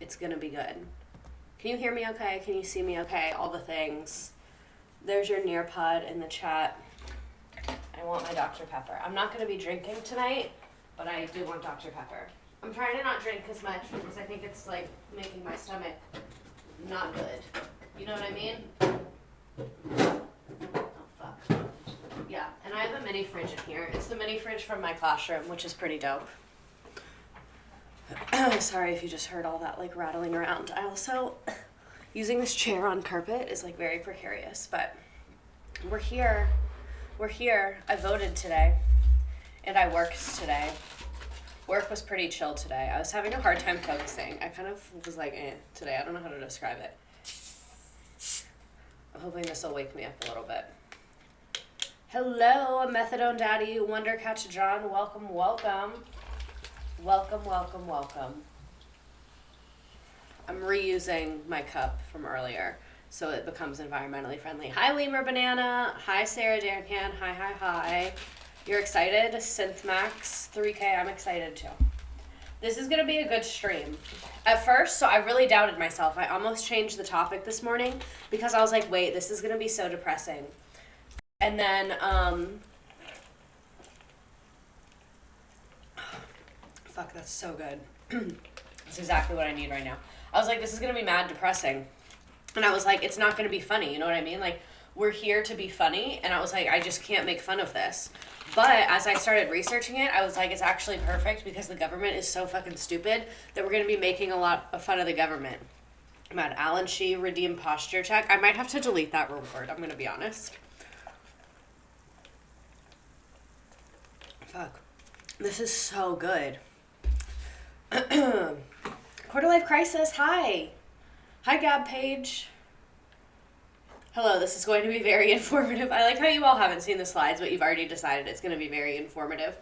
It's gonna be good. Can you hear me okay? Can you see me okay? All the things. There's your Nearpod in the chat. I want my Dr. Pepper. I'm not gonna be drinking tonight, but I do want Dr. Pepper. I'm trying to not drink as much because I think it's like making my stomach not good. You know what I mean? Oh, fuck. Yeah, and I have a mini fridge in here. It's the mini fridge from my classroom, which is pretty dope. Sorry if you just heard all that like rattling around. I also, using this chair on carpet is like very precarious, but we're here. We're here. I voted today, and I worked today. Work was pretty chill today. I was having a hard time focusing. I kind of was like, today. I don't know how to describe it. I'm hoping this will wake me up a little bit. Hello, Methadone Daddy, Wonder Catch John. Welcome, welcome. Welcome, welcome, welcome. I'm reusing my cup from earlier so it becomes environmentally friendly. Hi, Lemur Banana. Hi, Sarah Dancan. Hi, hi, hi. You're excited? Synthmax 3K. I'm excited too. This is going to be a good stream. At first, so I really doubted myself. I almost changed the topic this morning because I was like, wait, this is going to be so depressing. And then, fuck, that's so good. That's exactly what I need right now. I was like, this is going to be mad depressing. And I was like, it's not going to be funny. You know what I mean? Like, we're here to be funny. And I was like, I just can't make fun of this. But as I started researching it, I was like, it's actually perfect because the government is so fucking stupid that we're going to be making a lot of fun of the government. I'm at Alan Shee, redeem posture check. I might have to delete that reward. I'm going to be honest. Fuck. This is so good. Quarter Life Crisis, hi. Hi, Gab Page. Hello, this is going to be very informative. I like how you all haven't seen the slides, but you've already decided it's going to be very informative.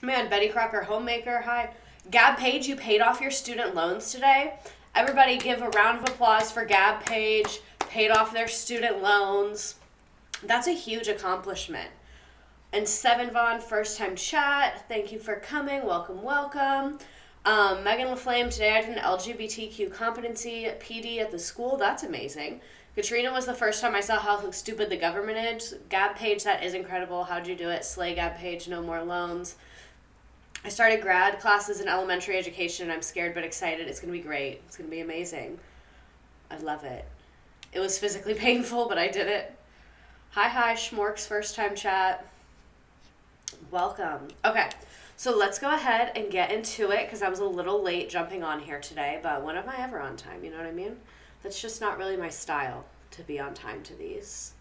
Man, Betty Crocker Homemaker, hi. Gab Page, you paid off your student loans today. Everybody give a round of applause for Gab Page, paid off their student loans. That's a huge accomplishment. And Seven Vaughn, first time chat. Thank you for coming. Welcome, welcome. Megan LaFlame, today I did an LGBTQ competency PD at the school. That's amazing. Katrina was the first time I saw how stupid the government is. Gab Page, that is incredible. How'd you do it? Slay Gab Page, no more loans. I started grad classes in elementary education, and I'm scared but excited. It's going to be great. It's going to be amazing. I love it. It was physically painful, but I did it. Hi, Schmork's first time chat. Welcome. Okay, so let's go ahead and get into it because I was a little late jumping on here today, but when am I ever on time? You know what I mean? That's just not really my style to be on time to these.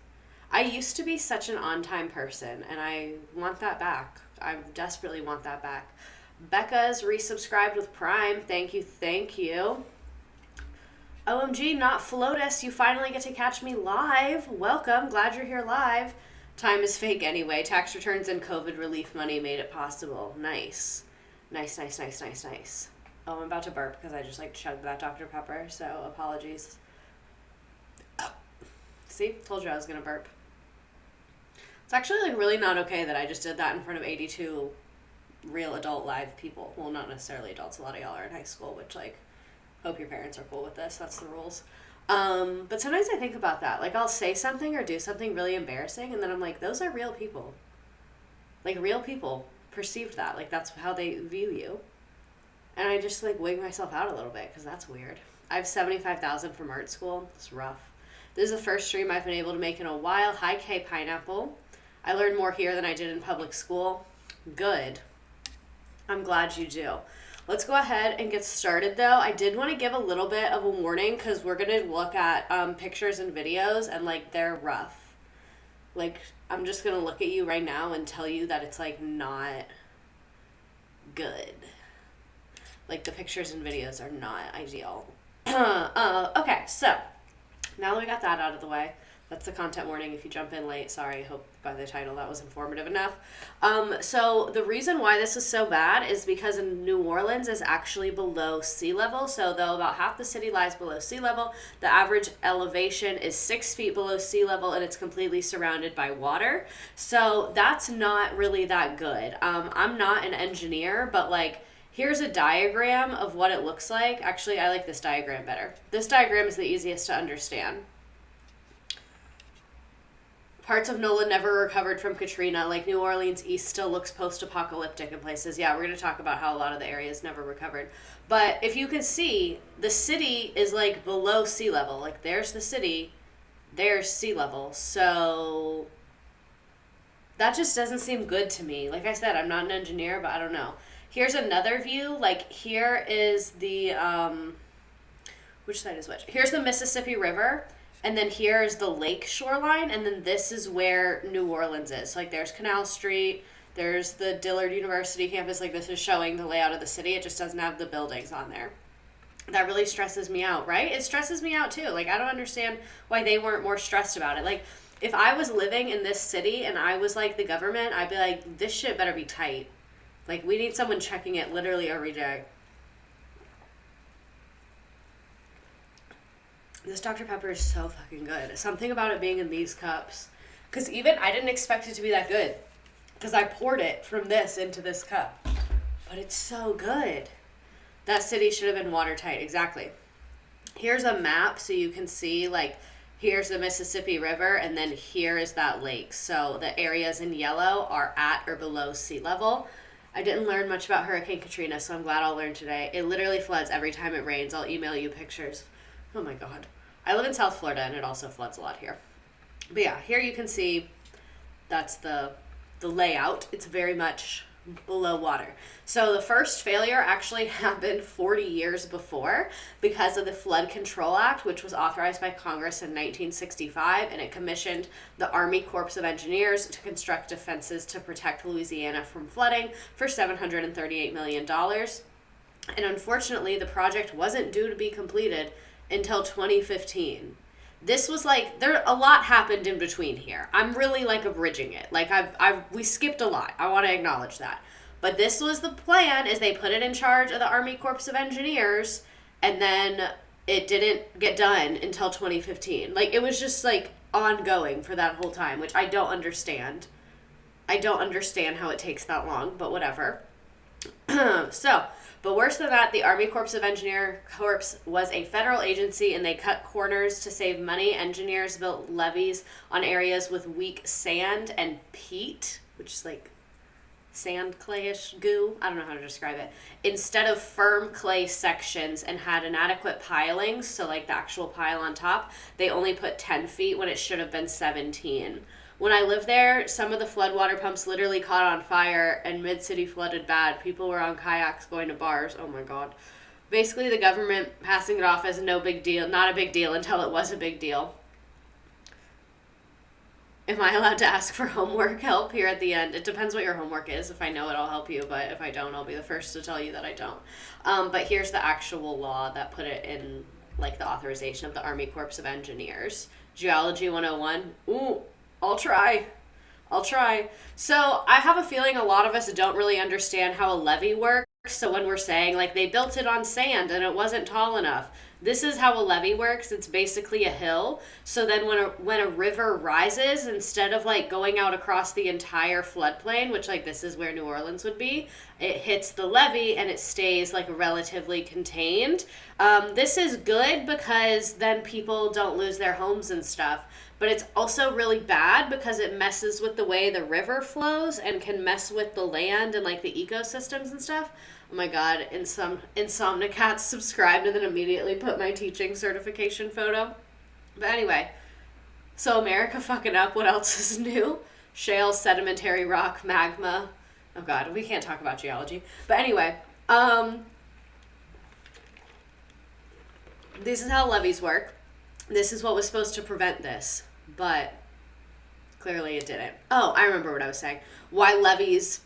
I used to be such an on-time person, and I want that back. I desperately want that back. Becca's resubscribed with Prime. Thank you, thank you. OMG, not Flotus. You finally get to catch me live. Welcome. Glad you're here live. Time is fake anyway. Tax returns and COVID relief money made it possible. Nice. Nice. Oh, I'm about to burp because I just like chugged that Dr. Pepper, so apologies. Oh. See? Told you I was going to burp. It's actually like really not okay that I just did that in front of 82 real adult live people. Well, not necessarily adults. A lot of y'all are in high school, which like, hope your parents are cool with this. That's the rules. But sometimes I think about that. Like I'll say something or do something really embarrassing and then I'm like, those are real people. Like real people perceived that. Like that's how they view you. And I just like wig myself out a little bit because that's weird. I have 75,000 from art school. It's rough. This is the first stream I've been able to make in a while. Hi, K Pineapple. I learned more here than I did in public school. Good. I'm glad you do. Let's go ahead and get started though. I did want to give a little bit of a warning because we're going to look at pictures and videos and like they're rough. Like I'm just going to look at you right now and tell you that it's like not good. Like the pictures and videos are not ideal. Okay, so now that we got that out of the way, that's the content warning. If you jump in late, sorry, hope by the title that was informative enough. So the reason why this is so bad is because New Orleans is actually below sea level. So though about half the city lies below sea level, the average elevation is 6 feet below sea level and it's completely surrounded by water. So that's not really that good. I'm not an engineer, but like Here's a diagram of what it looks like. Actually, I like this diagram better. This diagram is the easiest to understand. Parts of NOLA never recovered from Katrina. Like New Orleans East still looks post-apocalyptic in places. Yeah, we're going to talk about how a lot of the areas never recovered. But if you can see, the city is like below sea level. Like there's the city, there's sea level. So that just doesn't seem good to me. Like I said, I'm not an engineer, but I don't know. Here's another view. Like here is the, which side is which? Here's the Mississippi River. And then here is the lake shoreline, and then this is where New Orleans is. So, like, there's Canal Street, there's the Dillard University campus. Like, this is showing the layout of the city. It just doesn't have the buildings on there. That really stresses me out, right? It stresses me out, too. Like, I don't understand why they weren't more stressed about it. Like, if I was living in this city and I was, like, the government, I'd be like, this shit better be tight. Like, we need someone checking it literally every day. This Dr. Pepper is so fucking good. Something about it being in these cups. Because even I didn't expect it to be that good. Because I poured it from this into this cup. But it's so good. That city should have been watertight. Exactly. Here's a map so you can see, like, here's the Mississippi River, and then here is that lake. So the areas in yellow are at or below sea level. I didn't learn much about Hurricane Katrina, so I'm glad I'll learn today. It literally floods every time it rains. I'll email you pictures. Oh my God. I live in South Florida and it also floods a lot here. But yeah, here you can see that's the layout. It's very much below water. So the first failure actually happened 40 years before because of the Flood Control Act, which was authorized by Congress in 1965, and it commissioned the Army Corps of Engineers to construct defenses to protect Louisiana from flooding for $738 million. And unfortunately, the project wasn't due to be completed until 2015. This was like, a lot happened in between here. I'm really like abridging it. Like we skipped a lot. I want to acknowledge that. But this was the plan, is they put it in charge of the Army Corps of Engineers, and then it didn't get done until 2015. Like, it was just like ongoing for that whole time, which I don't understand. I don't understand how it takes that long, but whatever. But worse than that, the Army Corps of Engineer Corps was a federal agency, and they cut corners to save money. Engineers built levees on areas with weak sand and peat, which is like sand clayish goo. I don't know how to describe it. Instead of firm clay sections, and had inadequate pilings, so like the actual pile on top, they only put 10 feet when it should have been 17. When I lived there, some of the floodwater pumps literally caught on fire and mid-city flooded bad. People were on kayaks going to bars. Oh my God. Basically, the government passing it off as no big deal, not a big deal until it was a big deal. Am I allowed to ask for homework help here at the end? It depends what your homework is. If I know it, I'll help you. But if I don't, I'll be the first to tell you that I don't. But here's the actual law that put it in, like, the authorization of the Army Corps of Engineers. Geology 101. Ooh. I'll try. So I have a feeling a lot of us don't really understand how a levee works. So when we're saying, like, they built it on sand and it wasn't tall enough, this is how a levee works. It's basically a hill. So then when a river rises, instead of like going out across the entire floodplain, which like this is where New Orleans would be, it hits the levee and it stays like relatively contained. This is good because then people don't lose their homes and stuff. But it's also really bad because it messes with the way the river flows and can mess with the land and like the ecosystems and stuff. Oh my God, Insomnicats subscribed and then immediately put my teaching certification photo. But anyway, so America fucking up. What else is new? Shale, sedimentary rock, magma. Oh God, we can't talk about geology. But anyway, this is how levees work. This is what was supposed to prevent this, but clearly it didn't. Oh, I remember what I was saying. Why levees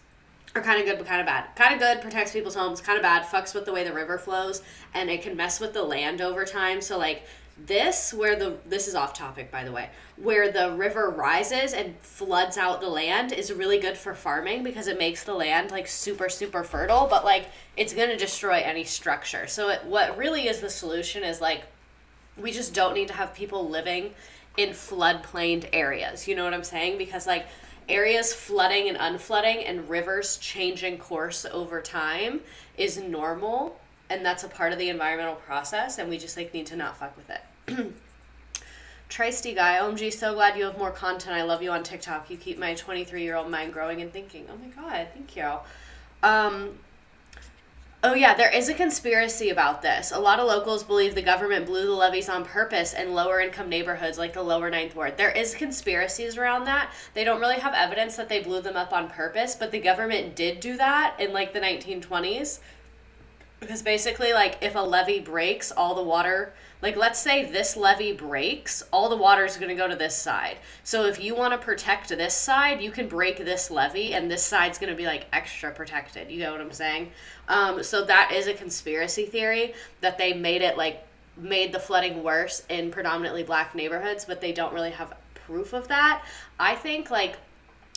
are kind of good but kind of bad. Kind of good, protects people's homes. Kind of bad, fucks with the way the river flows, and it can mess with the land over time. So like this is off topic, by the way, where the river rises and floods out the land is really good for farming because it makes the land like super, super fertile, but like it's going to destroy any structure. So what really is the solution is like, we just don't need to have people living in floodplained areas. You know what I'm saying? Because like areas flooding and unflooding and rivers changing course over time is normal, and that's a part of the environmental process, and we just like need to not fuck with it. Tristy guy, OMG, so glad you have more content. I love you on TikTok. You keep my 23-year-old mind growing and thinking. Oh my god, thank you. Oh yeah, there is a conspiracy about this. A lot of locals believe the government blew the levees on purpose in lower income neighborhoods like the lower Ninth Ward. There is conspiracies around that. They don't really have evidence that they blew them up on purpose, but the government did do that in like the 1920s. Because basically, like, if a levee breaks, all the water, like, let's say this levee breaks, all the water is going to go to this side. So if you want to protect this side, you can break this levee, and this side's going to be, like, extra protected. You know what I'm saying? So that is a conspiracy theory, that they made it, like, made the flooding worse in predominantly black neighborhoods, but they don't really have proof of that. I think, like,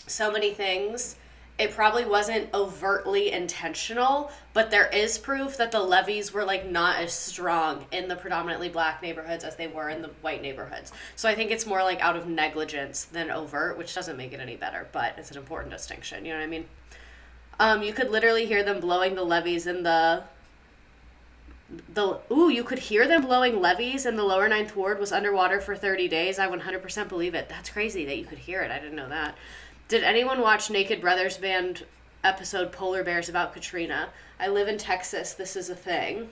so many things, it probably wasn't overtly intentional, but there is proof that the levees were like not as strong in the predominantly black neighborhoods as they were in the white neighborhoods. So I think it's more like out of negligence than overt, which doesn't make it any better, but it's an important distinction. You know what I mean? You could literally hear them blowing the levees in you could hear them blowing levees and the lower Ninth Ward was underwater for 30 days. I 100% believe it. That's crazy that you could hear it. I didn't know that. Did anyone watch Naked Brothers Band episode Polar Bears about Katrina? I live in Texas. This is a thing.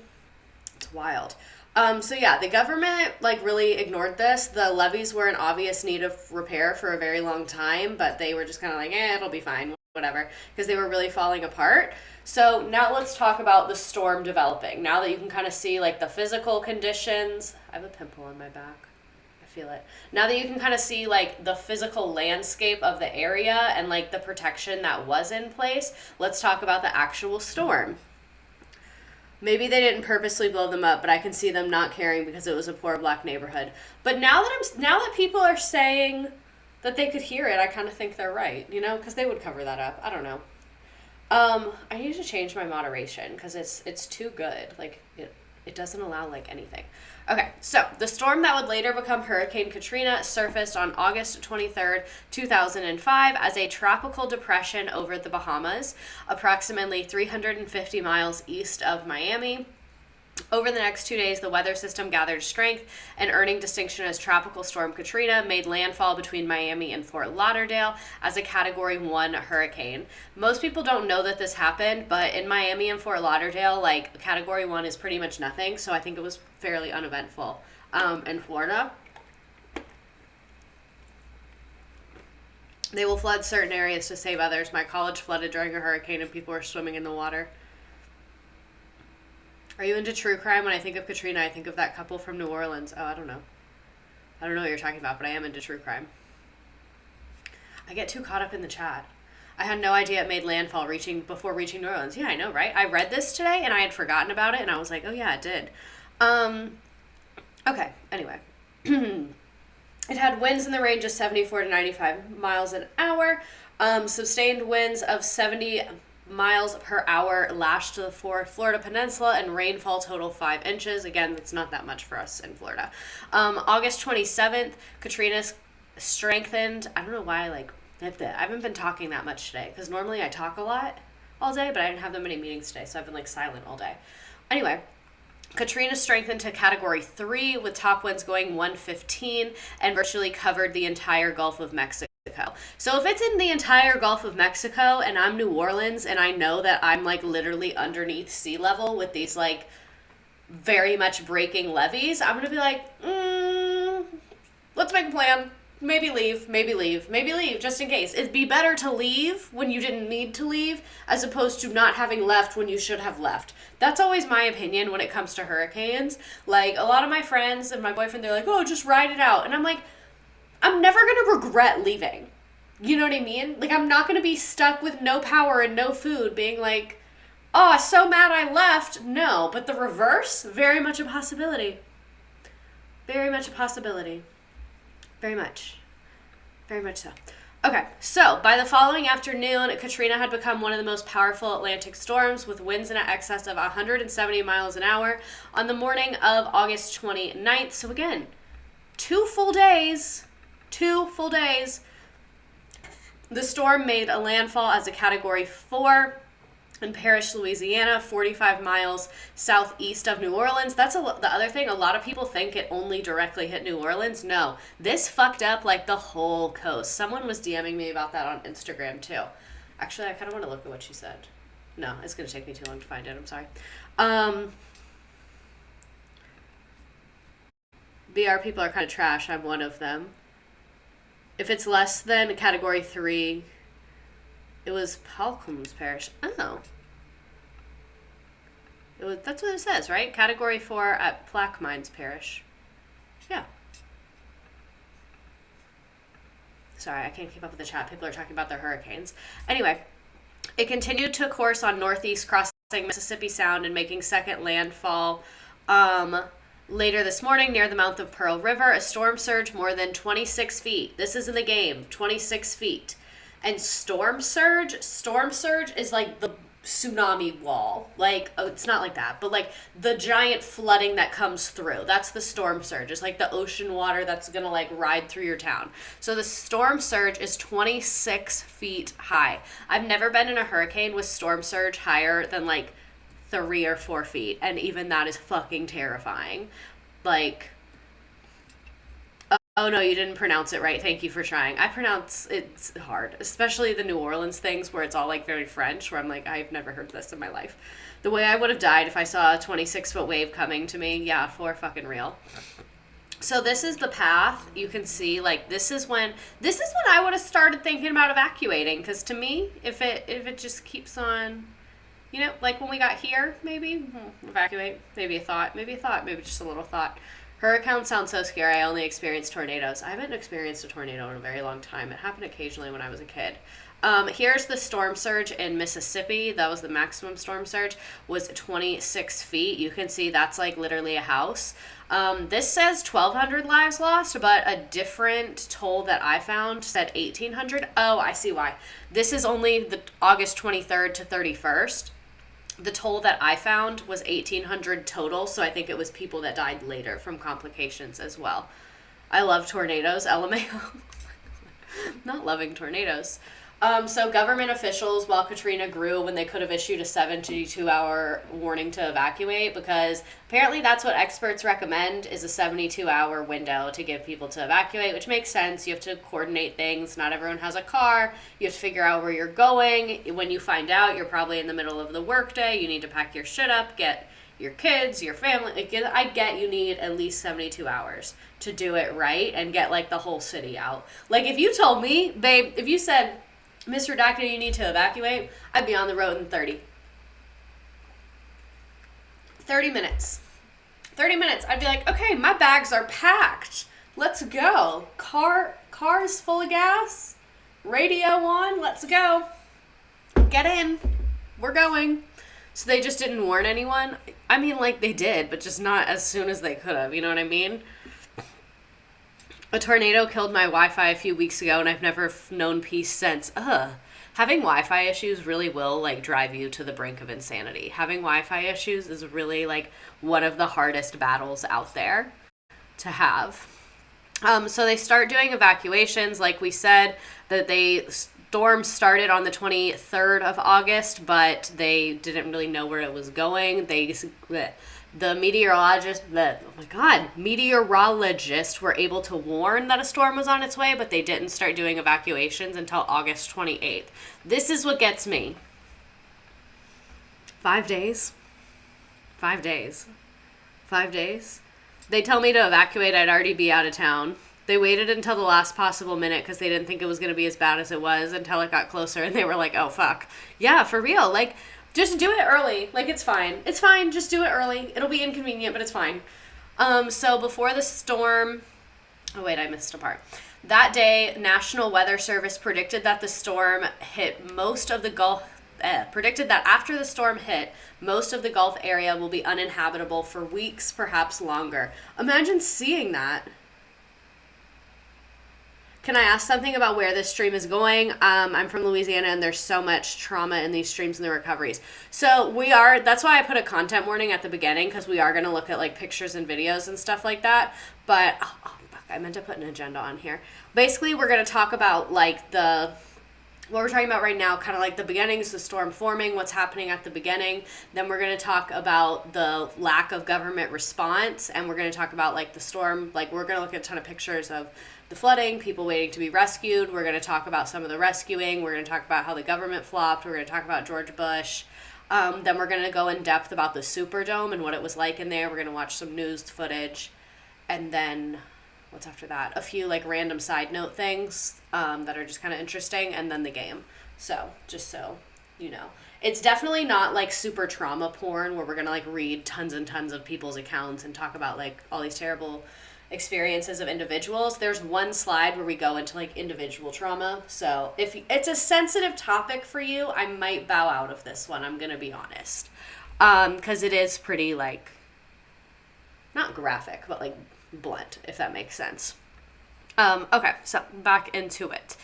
It's wild. So yeah, the government like really ignored this. The levees were in obvious need of repair for a very long time, but they were just kind of like, it'll be fine, whatever, because they were really falling apart. So now let's talk about the storm developing. Now that you can kind of see like the physical conditions. I have a pimple on my back. Feel it. Now that you can kind of see like the physical landscape of the area and like the protection that was in place, let's talk about the actual storm. Maybe they didn't purposely blow them up, but I can see them not caring because it was a poor black neighborhood. But now that people are saying that they could hear it, I kind of think they're right, you know, because they would cover that up. I don't know. I need to change my moderation because it's too good. Like it doesn't allow like anything. Okay, so the storm that would later become Hurricane Katrina surfaced on August 23rd, 2005 as a tropical depression over the Bahamas, approximately 350 miles east of Miami. Over the next 2 days, the weather system gathered strength and earning distinction as Tropical Storm Katrina made landfall between Miami and Fort Lauderdale as a Category 1 hurricane. Most people don't know that this happened, but in Miami and Fort Lauderdale, like, Category 1 is pretty much nothing, so I think it was fairly uneventful. In Florida, they will flood certain areas to save others. My college flooded during a hurricane and people were swimming in the water. Are you into true crime? When I think of Katrina, I think of that couple from New Orleans. Oh, I don't know. I don't know what you're talking about, but I am into true crime. I get too caught up in the chat. I had no idea it made landfall before reaching New Orleans. Yeah, I know, right? I read this today, and I had forgotten about it, and I was like, oh, yeah, it did. Okay, anyway. It had winds in the range of 74 to 95 miles an hour. Sustained winds of 70 miles per hour lashed to the Florida Peninsula, and rainfall total 5 inches. Again, that's not that much for us in Florida. August 27th, Katrina strengthened. I don't know why I haven't been talking that much today, because normally I talk a lot all day, but I didn't have that many meetings today, so I've been like silent all day. Anyway, Katrina strengthened to Category 3 with top winds going 115 and virtually covered the entire Gulf of Mexico. So if it's in the entire Gulf of Mexico and I'm New Orleans and I know that I'm like literally underneath sea level with these like very much breaking levees, I'm gonna be like, let's make a plan. Maybe leave, just in case. It'd be better to leave when you didn't need to leave as opposed to not having left when you should have left. That's always my opinion when it comes to hurricanes. Like, a lot of my friends and my boyfriend, they're like, oh, just ride it out. And I'm like, I'm never going to regret leaving. You know what I mean? Like, I'm not going to be stuck with no power and no food being like, oh, so mad I left. No, but the reverse, very much a possibility. Very much a possibility. Very much. Very much so. Okay, so by the following afternoon, Katrina had become one of the most powerful Atlantic storms with winds in excess of 170 miles an hour on the morning of August 29th. So again, 2 full days The storm made a landfall as a Category 4 in Parrish, Louisiana, 45 miles southeast of New Orleans. That's the other thing. A lot of people think it only directly hit New Orleans. No, this fucked up like the whole coast. Someone was DMing me about that on Instagram too. Actually, I kind of want to look at what she said. No, it's going to take me too long to find it. I'm sorry. BR people are kind of trash. I'm one of them. If it's less than Category 3... It was Palcomb's Parish. Oh. That's what it says, right? Category 4 at Plaquemines Parish. Yeah. Sorry, I can't keep up with the chat. People are talking about their hurricanes. Anyway, it continued to course on northeast, crossing Mississippi Sound and making second landfall later this morning near the mouth of Pearl River. A storm surge more than 26 feet. This is in the game. 26 feet. And storm surge is like the tsunami wall. Like, oh, it's not like that, but like the giant flooding that comes through. That's the storm surge. It's like the ocean water that's gonna like ride through your town. So the storm surge is 26 feet high. I've never been in a hurricane with storm surge higher than like 3 or 4 feet. And even that is fucking terrifying. Like... Oh, no, you didn't pronounce it right. Thank you for trying. I pronounce it's hard, especially the New Orleans things where it's all like very French, where I'm like, I've never heard this in my life. The way I would have died if I saw a 26-foot wave coming to me, yeah, for fucking real. So this is the path. You can see, like, this is when I would have started thinking about evacuating, because to me, if it just keeps on, you know, like when we got here, maybe evacuate, maybe just a little thought. Hurricane sounds so scary. I only experienced tornadoes. I haven't experienced a tornado in a very long time. It happened occasionally when I was a kid. Here's the storm surge in Mississippi. That was the maximum storm surge, was 26 feet. You can see that's like literally a house. This says 1,200 lives lost, but a different toll that I found said 1,800. Oh, I see why. This is only the August 23rd to 31st. The toll that I found was 1,800 total, so I think it was people that died later from complications as well. I love tornadoes, LMAO. Not loving tornadoes. So government officials, while Katrina grew, when they could have issued a 72-hour warning to evacuate, because apparently that's what experts recommend, is a 72-hour window to give people to evacuate, which makes sense. You have to coordinate things. Not everyone has a car. You have to figure out where you're going. When you find out, you're probably in the middle of the workday. You need to pack your shit up, get your kids, your family. I get you need at least 72 hours to do it right and get, like, the whole city out. Like, if you told me, babe, if you said, Miss Redacted, you need to evacuate, I'd be on the road in 30 minutes. 30 minutes. I'd be like, okay, my bags are packed. Let's go. Car is full of gas. Radio on. Let's go. Get in. We're going. So they just didn't warn anyone? I mean, like, they did, but just not as soon as they could have. You know what I mean? A tornado killed my Wi-Fi a few weeks ago, and I've never known peace since. Having Wi-Fi issues really will, like, drive you to the brink of insanity. Having Wi-Fi issues is really, like, one of the hardest battles out there to have. So they start doing evacuations. Like we said, that storm started on the 23rd of August, but they didn't really know where it was going. The meteorologists were able to warn that a storm was on its way, but they didn't start doing evacuations until August 28th. This is what gets me. 5 days. 5 days. 5 days. They tell me to evacuate, I'd already be out of town. They waited until the last possible minute because they didn't think it was going to be as bad as it was until it got closer, and they were like, oh, fuck. Yeah, for real. Like, just do it early. Like, it's fine. It's fine. Just do it early. It'll be inconvenient, but it's fine. So before the storm... Oh, wait, I missed a part. That day, National Weather Service predicted that the storm hit most of the Gulf... predicted that after the storm hit, most of the Gulf area will be uninhabitable for weeks, perhaps longer. Imagine seeing that. Can I ask something about where this stream is going? I'm from Louisiana, and there's so much trauma in these streams and the recoveries. So that's why I put a content warning at the beginning, because we are going to look at, like, pictures and videos and stuff like that. But, fuck, I meant to put an agenda on here. Basically, we're going to talk about, like, the what we're talking about right now, kind of like the beginnings, the storm forming, what's happening at the beginning. Then we're going to talk about the lack of government response, and we're going to talk about like the storm. Like we're going to look at a ton of pictures of the flooding, people waiting to be rescued. We're going to talk about some of the rescuing. We're going to talk about how the government flopped. We're going to talk about George Bush. Then we're going to go in depth about the Superdome and what it was like in there. We're going to watch some news footage. And then what's after that? A few like random side note things that are just kind of interesting. And then the game. So just so you know. It's definitely not like super trauma porn where we're going to like read tons and tons of people's accounts and talk about like all these terrible experiences of individuals. There's one slide where we go into like individual trauma. So if it's a sensitive topic for you, I might bow out of this one. I'm going to be honest. Because it is pretty like, not graphic, but like blunt, if that makes sense. Okay, so back into it.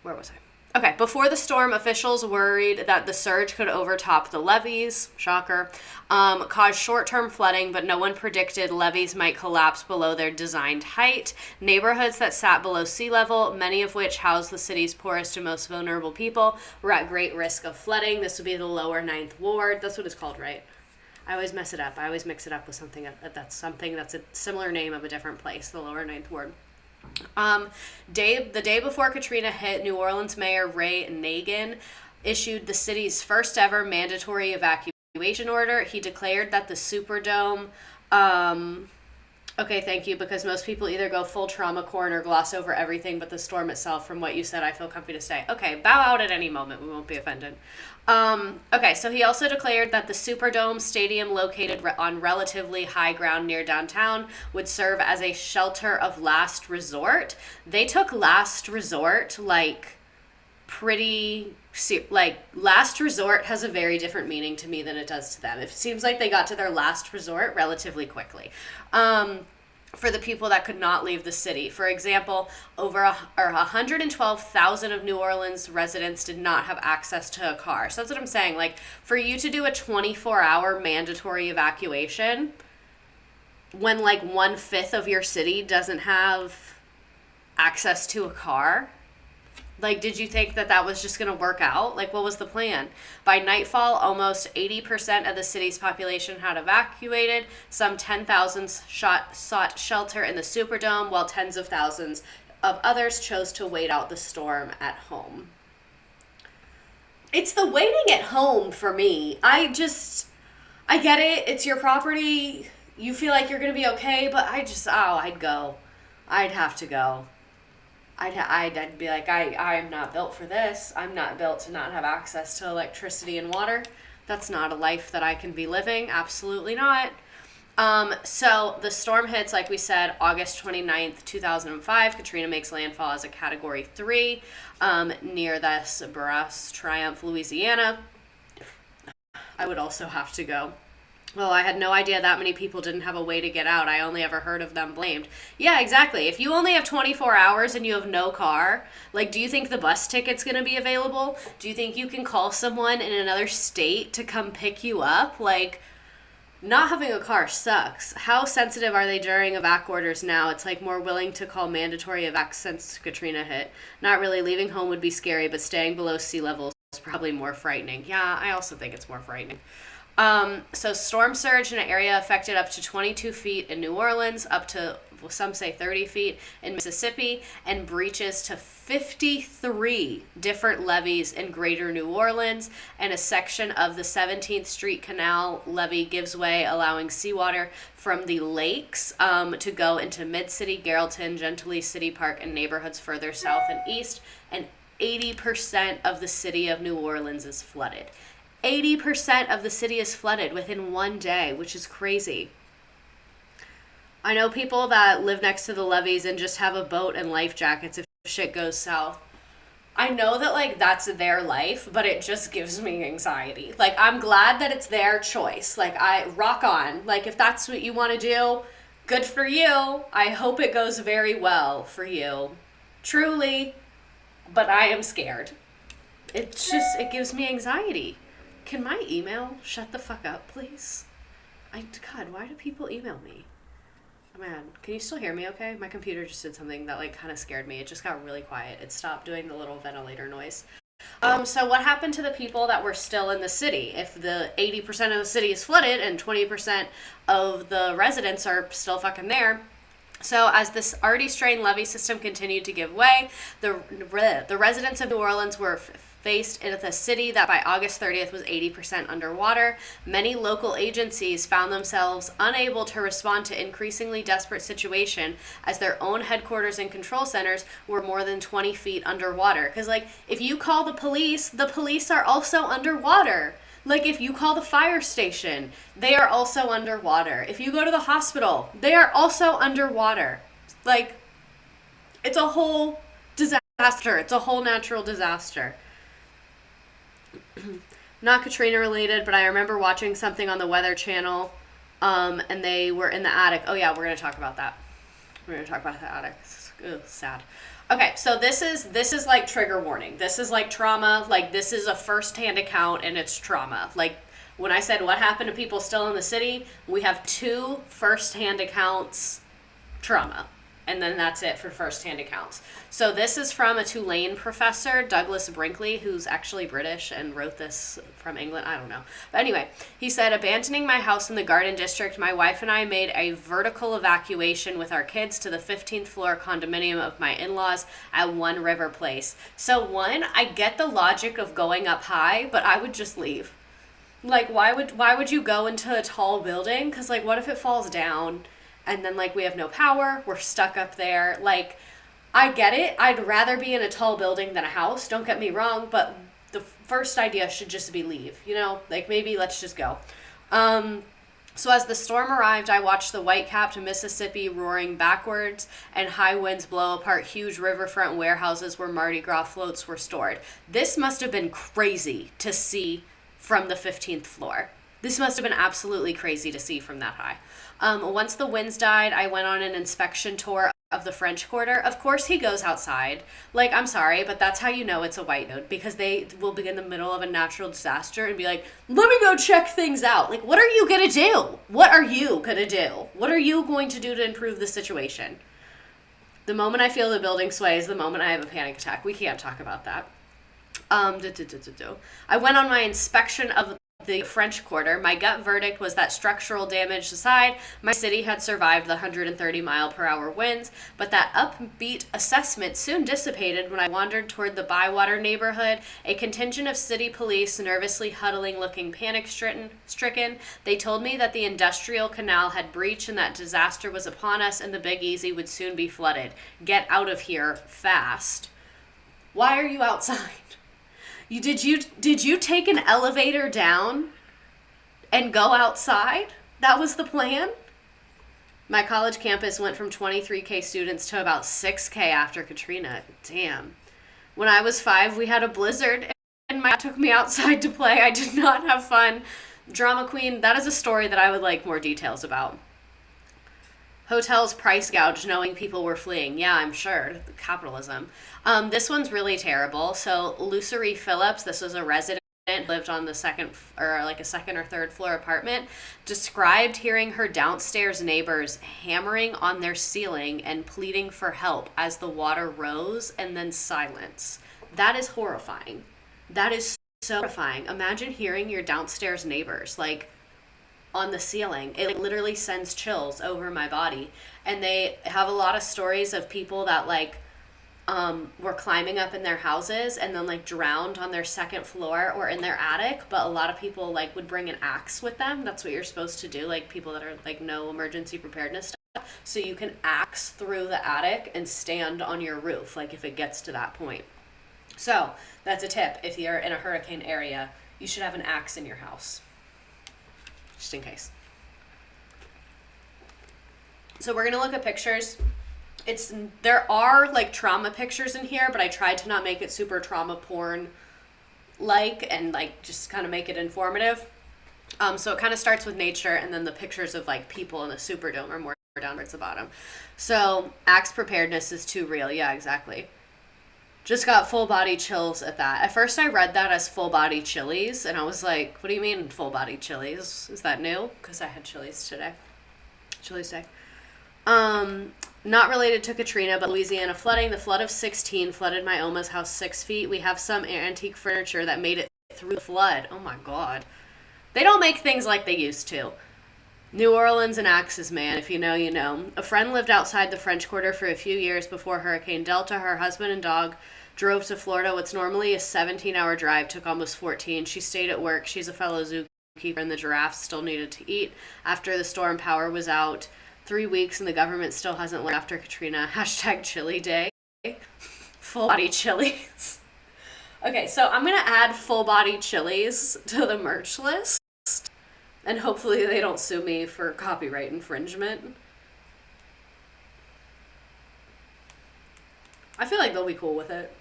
Where was I? Okay, before the storm, officials worried that the surge could overtop the levees, shocker, cause short-term flooding, but no one predicted levees might collapse below their designed height. Neighborhoods that sat below sea level, many of which housed the city's poorest and most vulnerable people, were at great risk of flooding. This would be the lower Ninth Ward. That's what it's called, right? I always mess it up. I always mix it up with something that's a similar name of a different place, the lower Ninth Ward. The day before Katrina hit, New Orleans Mayor Ray Nagin issued the city's first ever mandatory evacuation order. He declared that the Superdome, okay, thank you, because most people either go full trauma corn or gloss over everything but the storm itself. From what you said, I feel comfy to stay. Okay, bow out at any moment. We won't be offended. Okay, so he also declared that the Superdome stadium located on relatively high ground near downtown would serve as a shelter of last resort. They took last resort like last resort has a very different meaning to me than it does to them. It seems like they got to their last resort relatively quickly. For the people that could not leave the city. For example, over 112,000 of New Orleans residents did not have access to a car. So that's what I'm saying. Like, for you to do a 24-hour mandatory evacuation when, like, 1/5 of your city doesn't have access to a car, like, did you think that that was just going to work out? Like, what was the plan? By nightfall, almost 80% of the city's population had evacuated. Some 10,000 sought shelter in the Superdome, while tens of thousands of others chose to wait out the storm at home. It's the waiting at home for me. I get it. It's your property. You feel like you're going to be okay, but I'd go. I'd have to go. I'd be like, I'm not built for this. I'm not built to not have access to electricity and water. That's not a life that I can be living. Absolutely not. So the storm hits, like we said, August 29th, 2005. Katrina makes landfall as a Category 3 near the Barras Triumph, Louisiana. I would also have to go. Well, I had no idea that many people didn't have a way to get out. I only ever heard of them blamed. Yeah, exactly. If you only have 24 hours and you have no car, like, do you think the bus ticket's going to be available? Do you think you can call someone in another state to come pick you up? Like, not having a car sucks. How sensitive are they during evac orders now? It's like more willing to call mandatory evac since Katrina hit. Not really. Leaving home would be scary, but staying below sea level is probably more frightening. Yeah, I also think it's more frightening. So storm surge in an area affected up to 22 feet in New Orleans, up to, well, some say 30 feet in Mississippi, and breaches to 53 different levees in greater New Orleans, and a section of the 17th Street Canal levee gives way, allowing seawater from the lakes to go into Mid-City, Garreton, Gentilly City Park, and neighborhoods further south and east, and 80% of the city of New Orleans is flooded. 80% of the city is flooded within one day, which is crazy. I know people that live next to the levees and just have a boat and life jackets if shit goes south. I know that, like, that's their life, but it just gives me anxiety. Like, I'm glad that it's their choice. Like, I rock on. Like, if that's what you want to do, good for you. I hope it goes very well for you. Truly. But I am scared. It gives me anxiety. Can my email shut the fuck up, please? God, why do people email me? Oh man, can you still hear me okay? My computer just did something that like kind of scared me. It just got really quiet. It stopped doing the little ventilator noise. So what happened to the people that were still in the city? If the 80% of the city is flooded and 20% of the residents are still fucking there. So as this already strained levee system continued to give way, the residents of New Orleans were faced with a city that by August 30th was 80% underwater. Many local agencies found themselves unable to respond to increasingly desperate situation as their own headquarters and control centers were more than 20 feet underwater. Because, like, if you call the police are also underwater. Like, if you call the fire station, they are also underwater. If you go to the hospital, they are also underwater. Like, it's a whole disaster. It's a whole natural disaster. Not Katrina related, but I remember watching something on the Weather Channel, and they were in the attic. Oh yeah, we're going to talk about that. We're going to talk about the attic. Ugh, sad. Okay, so this is like trigger warning. This is like trauma. Like, this is a first-hand account, and it's trauma. Like, when I said what happened to people still in the city, we have 2 first-hand accounts, trauma. And then that's it for first-hand accounts. So this is from a Tulane professor, Douglas Brinkley, who's actually British and wrote this from England. I don't know. But anyway, he said, abandoning my house in the Garden District, my wife and I made a vertical evacuation with our kids to the 15th floor condominium of my in-laws at One River Place. So one, I get the logic of going up high, but I would just leave. Like, why would you go into a tall building? Because, like, what if it falls down? And then, like, we have no power, we're stuck up there. Like, I get it. I'd rather be in a tall building than a house, don't get me wrong, but the first idea should just be leave, you know? Like, maybe let's just go. So as the storm arrived, I watched the white-capped Mississippi roaring backwards and high winds blow apart huge riverfront warehouses where Mardi Gras floats were stored. This must have been crazy to see from the 15th floor. This must have been absolutely crazy to see from that high. Once the winds died, I went on an inspection tour of the French Quarter. Of course he goes outside. Like, I'm sorry, but that's how you know it's a white dude, because they will be in the middle of a natural disaster and be like, let me go check things out. Like, what are you going to do? What are you going to do? What are you going to do to improve the situation? The moment I feel the building sway is the moment I have a panic attack. We can't talk about that. I went on my inspection of the French Quarter. My gut verdict was that structural damage aside, my city had survived the 130-mile-per-hour winds, but that upbeat assessment soon dissipated when I wandered toward the Bywater neighborhood, a contingent of city police nervously huddling, looking panic-stricken. They told me that the industrial canal had breached and that disaster was upon us and the Big Easy would soon be flooded. Get out of here fast. Why are you outside? Did you take an elevator down and go outside? That was the plan? My college campus went from 23K students to about 6K after Katrina. Damn. When I was 5, we had a blizzard and my dad took me outside to play. I did not have fun. Drama queen, that is a story that I would like more details about. Hotels price gouged knowing people were fleeing. Yeah, I'm sure. Capitalism. This one's really terrible. So Lucerie Phillips, this was a resident who lived on the second or third floor apartment, described hearing her downstairs neighbors hammering on their ceiling and pleading for help as the water rose and then silence. That is horrifying. That is so horrifying. Imagine hearing your downstairs neighbors, like, on the ceiling. It literally sends chills over my body. And they have a lot of stories of people that, like, were climbing up in their houses and then, like, drowned on their second floor or in their attic. But a lot of people, like, would bring an axe with them. That's what you're supposed to do, like, people that are, like, no emergency preparedness stuff. So you can axe through the attic and stand on your roof, like, if it gets to that point. So that's a tip. If you're in a hurricane area, you should have an axe in your house. Just in case. So we're going to look at pictures. There are, like, trauma pictures in here, but I tried to not make it super trauma porn and, like, just kind of make it informative. So it kind of starts with nature, and then the pictures of, like, people in the superdome are more down towards the bottom. So axe preparedness is too real. Yeah, exactly. Just got full body chills at that. At first I read that as full body chilies, and I was like, what do you mean full body chilies? Is that new? Because I had chilies today. Chilies day. Not related to Katrina, but Louisiana flooding. The flood of 16 flooded my Oma's house 6 feet. We have some antique furniture that made it through the flood. Oh my God. They don't make things like they used to. New Orleans and Axes, man. If you know, you know. A friend lived outside the French Quarter for a few years before Hurricane Delta. Her husband and dog drove to Florida. What's normally a 17-hour drive took almost 14. She stayed at work. She's a fellow zookeeper, and the giraffes still needed to eat. After the storm, power was out 3 weeks, and the government still hasn't learned after Katrina. Hashtag chili day. Full body chilies. Okay, so I'm going to add full body chilies to the merch list. And hopefully they don't sue me for copyright infringement. I feel like they'll be cool with it.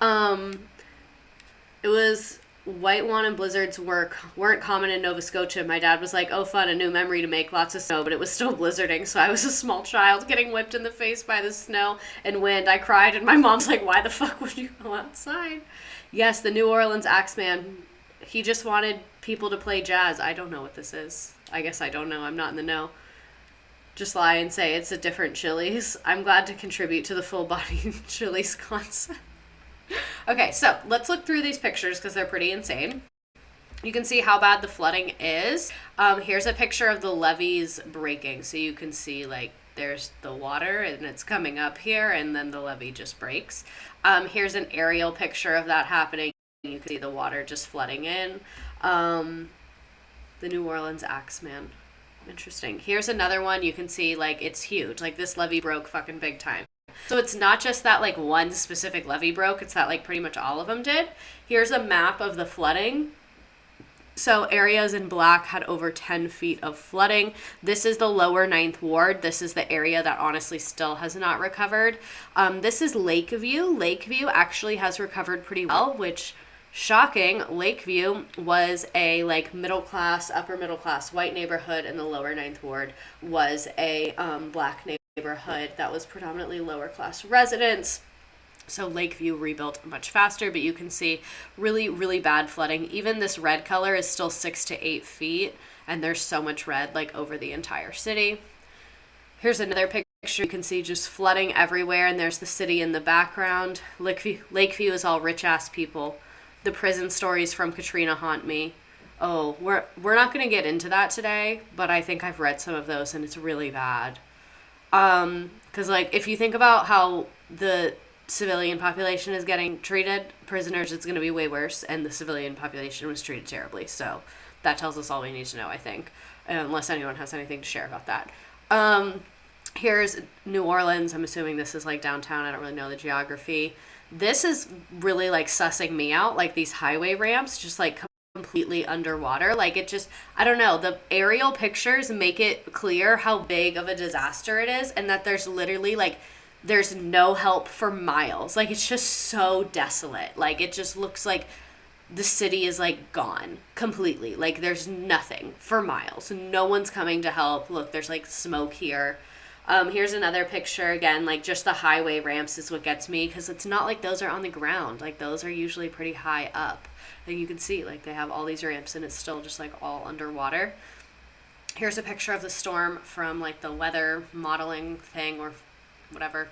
It was white lawn and blizzards weren't common in Nova Scotia. My dad was like, oh fun, a new memory to make, lots of snow, but it was still blizzarding. So I was a small child getting whipped in the face by the snow and wind. I cried and my mom's like, why the fuck would you go outside? Yes, the New Orleans Axeman. He just wanted people to play jazz. I don't know what this is. I guess I don't know. I'm not in the know. Just lie and say it's a different Chili's. I'm glad to contribute to the full body Chili's concept. Okay, so let's look through these pictures because they're pretty insane. You can see how bad the flooding is. Here's a picture of the levees breaking. So you can see like there's the water and it's coming up here and then the levee just breaks. Here's an aerial picture of that happening. You can see the water just flooding in. The New Orleans Axeman. Interesting. Here's another one. You can see like it's huge. Like this levee broke fucking big time. So it's not just that like one specific levee broke. It's that like pretty much all of them did. Here's a map of the flooding. So areas in black had over 10 feet of flooding. This is the lower 9th ward. This is the area that honestly still has not recovered. This is Lakeview. Lakeview actually has recovered pretty well, which shocking. Lakeview was a like middle class, upper middle class white neighborhood, and the lower 9th ward was a black neighborhood that was predominantly lower class residents. So Lakeview rebuilt much faster, but you can see really, really bad flooding. Even this red color is still 6 to 8 feet, and there's so much red like over the entire city. Here's another picture. You can see just flooding everywhere, and there's the city in the background. Lakeview is all rich-ass people. The prison stories from Katrina haunt me. Oh, we're not going to get into that today, but I think I've read some of those, and it's really bad. Because like if you think about how the civilian population is getting treated, prisoners, it's going to be way worse, and the civilian population was treated terribly. So that tells us all we need to know, I think, unless anyone has anything to share about that. Here's New Orleans. I'm assuming this is like downtown. I don't really know the geography. This is really like sussing me out, like these highway ramps just like completely underwater. Like it just, I don't know, the aerial pictures make it clear how big of a disaster it is, and that there's literally like there's no help for miles. Like it's just so desolate. Like it just looks like the city is like gone completely. Like there's nothing for miles. No one's coming to help. Look, there's like smoke here. Here's another picture again, like just the highway ramps is what gets me, because it's not like those are on the ground. Like those are usually pretty high up. And you can see like they have all these ramps and it's still just like all underwater. Here's a picture of the storm from like the weather modeling thing or whatever.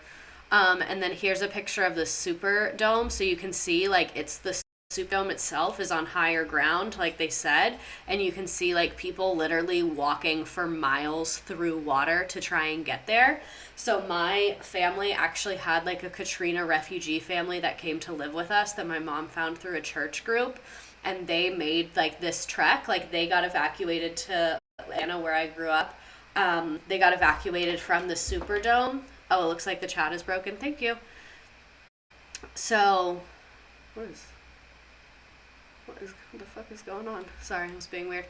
And then here's a picture of the superdome. So you can see like it's the superdome itself is on higher ground, like they said, and you can see like people literally walking for miles through water to try and get there. So my family actually had like a Katrina refugee family that came to live with us that my mom found through a church group, and they made like this trek. Like they got evacuated to Atlanta, where I grew up. They got evacuated from the superdome. Oh, it looks like the chat is broken. Thank you. So what the fuck is going on? Sorry, I was being weird.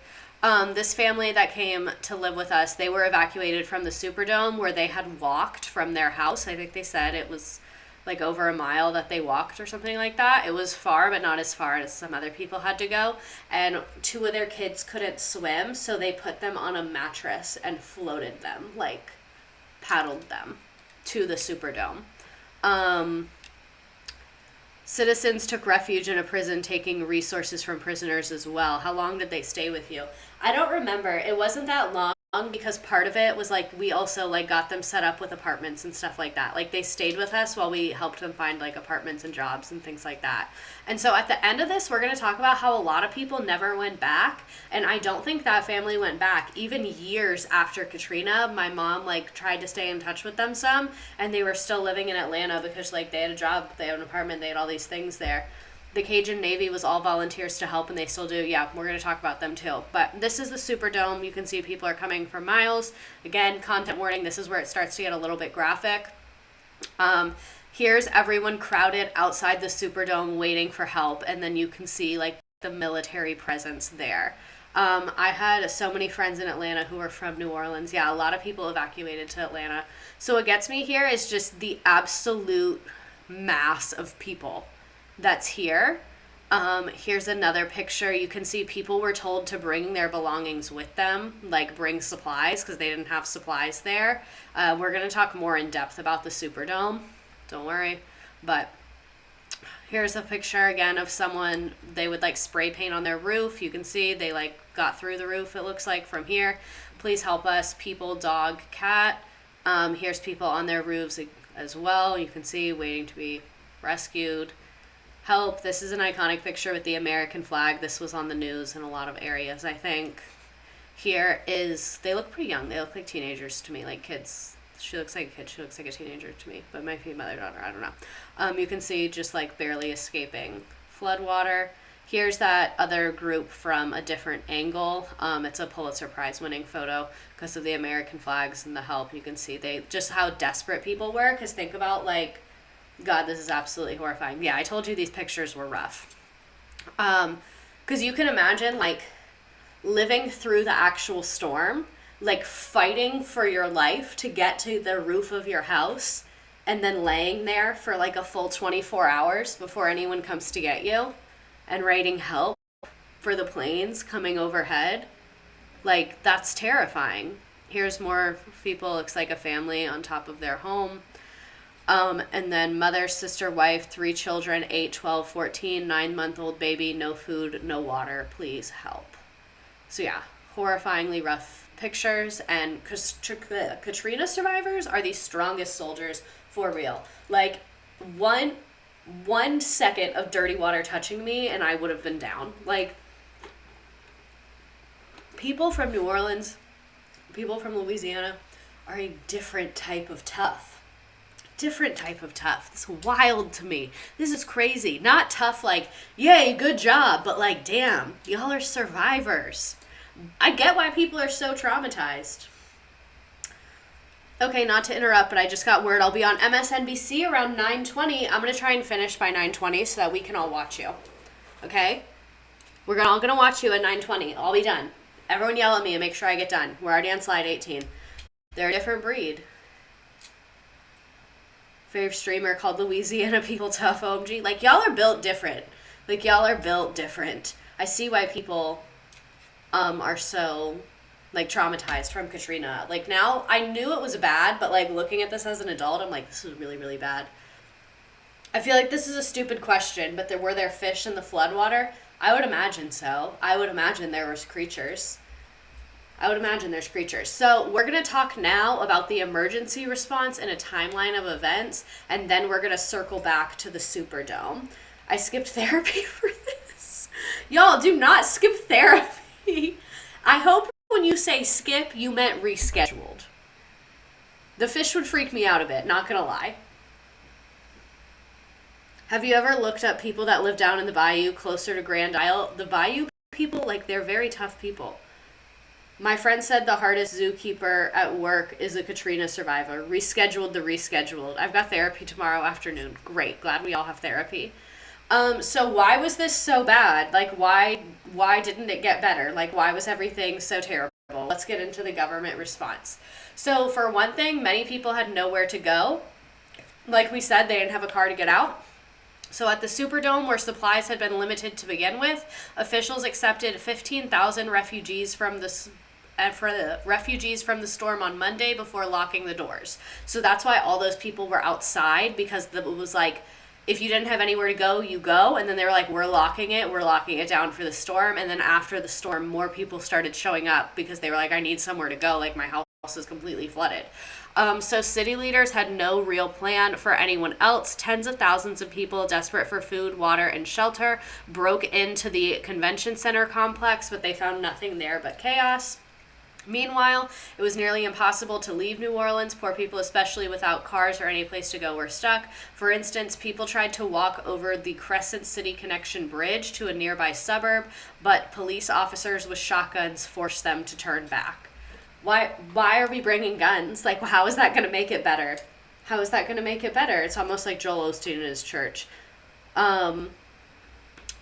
This family that came to live with us, they were evacuated from the Superdome, where they had walked from their house. I think they said it was like over a mile that they walked or something like that. It was far, but not as far as some other people had to go. And 2 of their kids couldn't swim, so they put them on a mattress and floated them, like paddled them to the Superdome. Citizens took refuge in a prison, taking resources from prisoners as well. How long did they stay with you? I don't remember. It wasn't that long. because part of it was like we also like got them set up with apartments and stuff like that. Like they stayed with us while we helped them find like apartments and jobs and things like that. And so at the end of this, we're going to talk about how a lot of people never went back, and I don't think that family went back even years after Katrina. My mom like tried to stay in touch with them some, and they were still living in Atlanta because like they had a job, they had an apartment, they had all these things there. The Cajun Navy was all volunteers to help, and they still do. Yeah, we're going to talk about them too. But this is the Superdome. You can see people are coming for miles. Again, content warning, this is where it starts to get a little bit graphic. Here's everyone crowded outside the Superdome waiting for help, and then you can see like the military presence there. I had so many friends in Atlanta who were from New Orleans. Yeah, a lot of people evacuated to Atlanta. So what gets me here is just the absolute mass of people that's here. Here's another picture. You can see people were told to bring their belongings with them, like bring supplies because they didn't have supplies there. We're going to talk more in depth about the Superdome. Don't worry. But here's a picture again of someone, they would like spray paint on their roof. You can see they like got through the roof, it looks like, from here. Please help us, people, dog, cat. Here's people on their roofs as well. You can see waiting to be rescued. Help. This is an iconic picture with the American flag. This was on the news in a lot of areas, I think. Here is, they look pretty young. They look like teenagers to me, like kids. She looks like a kid. She looks like a teenager to me, but might be mother-daughter. I don't know. You can see just like barely escaping floodwater. Here's that other group from a different angle. It's a Pulitzer Prize winning photo because of the American flags and the help. You can see they just how desperate people were, because think about like, God, this is absolutely horrifying. Yeah, I told you these pictures were rough. Because you can imagine, like, living through the actual storm, like, fighting for your life to get to the roof of your house, and then laying there for, like, a full 24 hours before anyone comes to get you, and writing help for the planes coming overhead. Like, that's terrifying. Here's more people. Looks like a family on top of their home. And then mother, sister, wife, 3 children, 8, 12, 14, 9-month-old baby, no food, no water, please help. So yeah, horrifyingly rough pictures. And Katrina survivors are the strongest soldiers for real. Like one second of dirty water touching me and I would have been down. Like, people from New Orleans, people from Louisiana are a different type of tough. Different type of tough. It's wild to me. This is crazy. Not tough like, yay, good job, but like, damn, y'all are survivors. I get why people are so traumatized. Okay, not to interrupt, but I just got word I'll be on MSNBC around 9:20. I'm going to try and finish by 9:20 so that we can all watch you. Okay? We're all going to watch you at 9:20. I'll be done. Everyone yell at me and make sure I get done. We're already on slide 18. They're a different breed. Favorite streamer called Louisiana People Tough, OMG. Like, y'all are built different. Like, y'all are built different. I see why people are so, like, traumatized from Katrina. Like, now, I knew it was bad, but, like, looking at this as an adult, I'm like, this is really, really bad. I feel like this is a stupid question, but were there fish in the floodwater? I would imagine so. I would imagine there was creatures. I would imagine there's creatures. So we're going to talk now about the emergency response and a timeline of events, and then we're going to circle back to the Superdome. I skipped therapy for this. Y'all, do not skip therapy. I hope when you say skip, you meant rescheduled. The fish would freak me out a bit, not going to lie. Have you ever looked up people that live down in the bayou closer to Grand Isle? The bayou people, like, they're very tough people. My friend said the hardest zookeeper at work is a Katrina survivor. Rescheduled the rescheduled. I've got therapy tomorrow afternoon. Great. Glad we all have therapy. So why was this so bad? Like, why didn't it get better? Like, why was everything so terrible? Let's get into the government response. So for one thing, many people had nowhere to go. Like we said, they didn't have a car to get out. So at the Superdome, where supplies had been limited to begin with, officials accepted 15,000 refugees from the storm on Monday before locking the doors. So that's why all those people were outside, because it was like if you didn't have anywhere to go, you go. And then they were like, we're locking it down for the storm. And then after the storm, more people started showing up because they were like, I need somewhere to go. Like, my house is completely flooded. So city leaders had no real plan for anyone else. Tens of thousands of people desperate for food, water, and shelter broke into the convention center complex, but they found nothing there but chaos. Meanwhile, it was nearly impossible to leave New Orleans. Poor people, especially without cars or any place to go, were stuck. For instance, people tried to walk over the Crescent City Connection Bridge to a nearby suburb, but police officers with shotguns forced them to turn back. Why are we bringing guns? Like, how is that going to make it better? How is that going to make it better? It's almost like Joel Osteen in his church.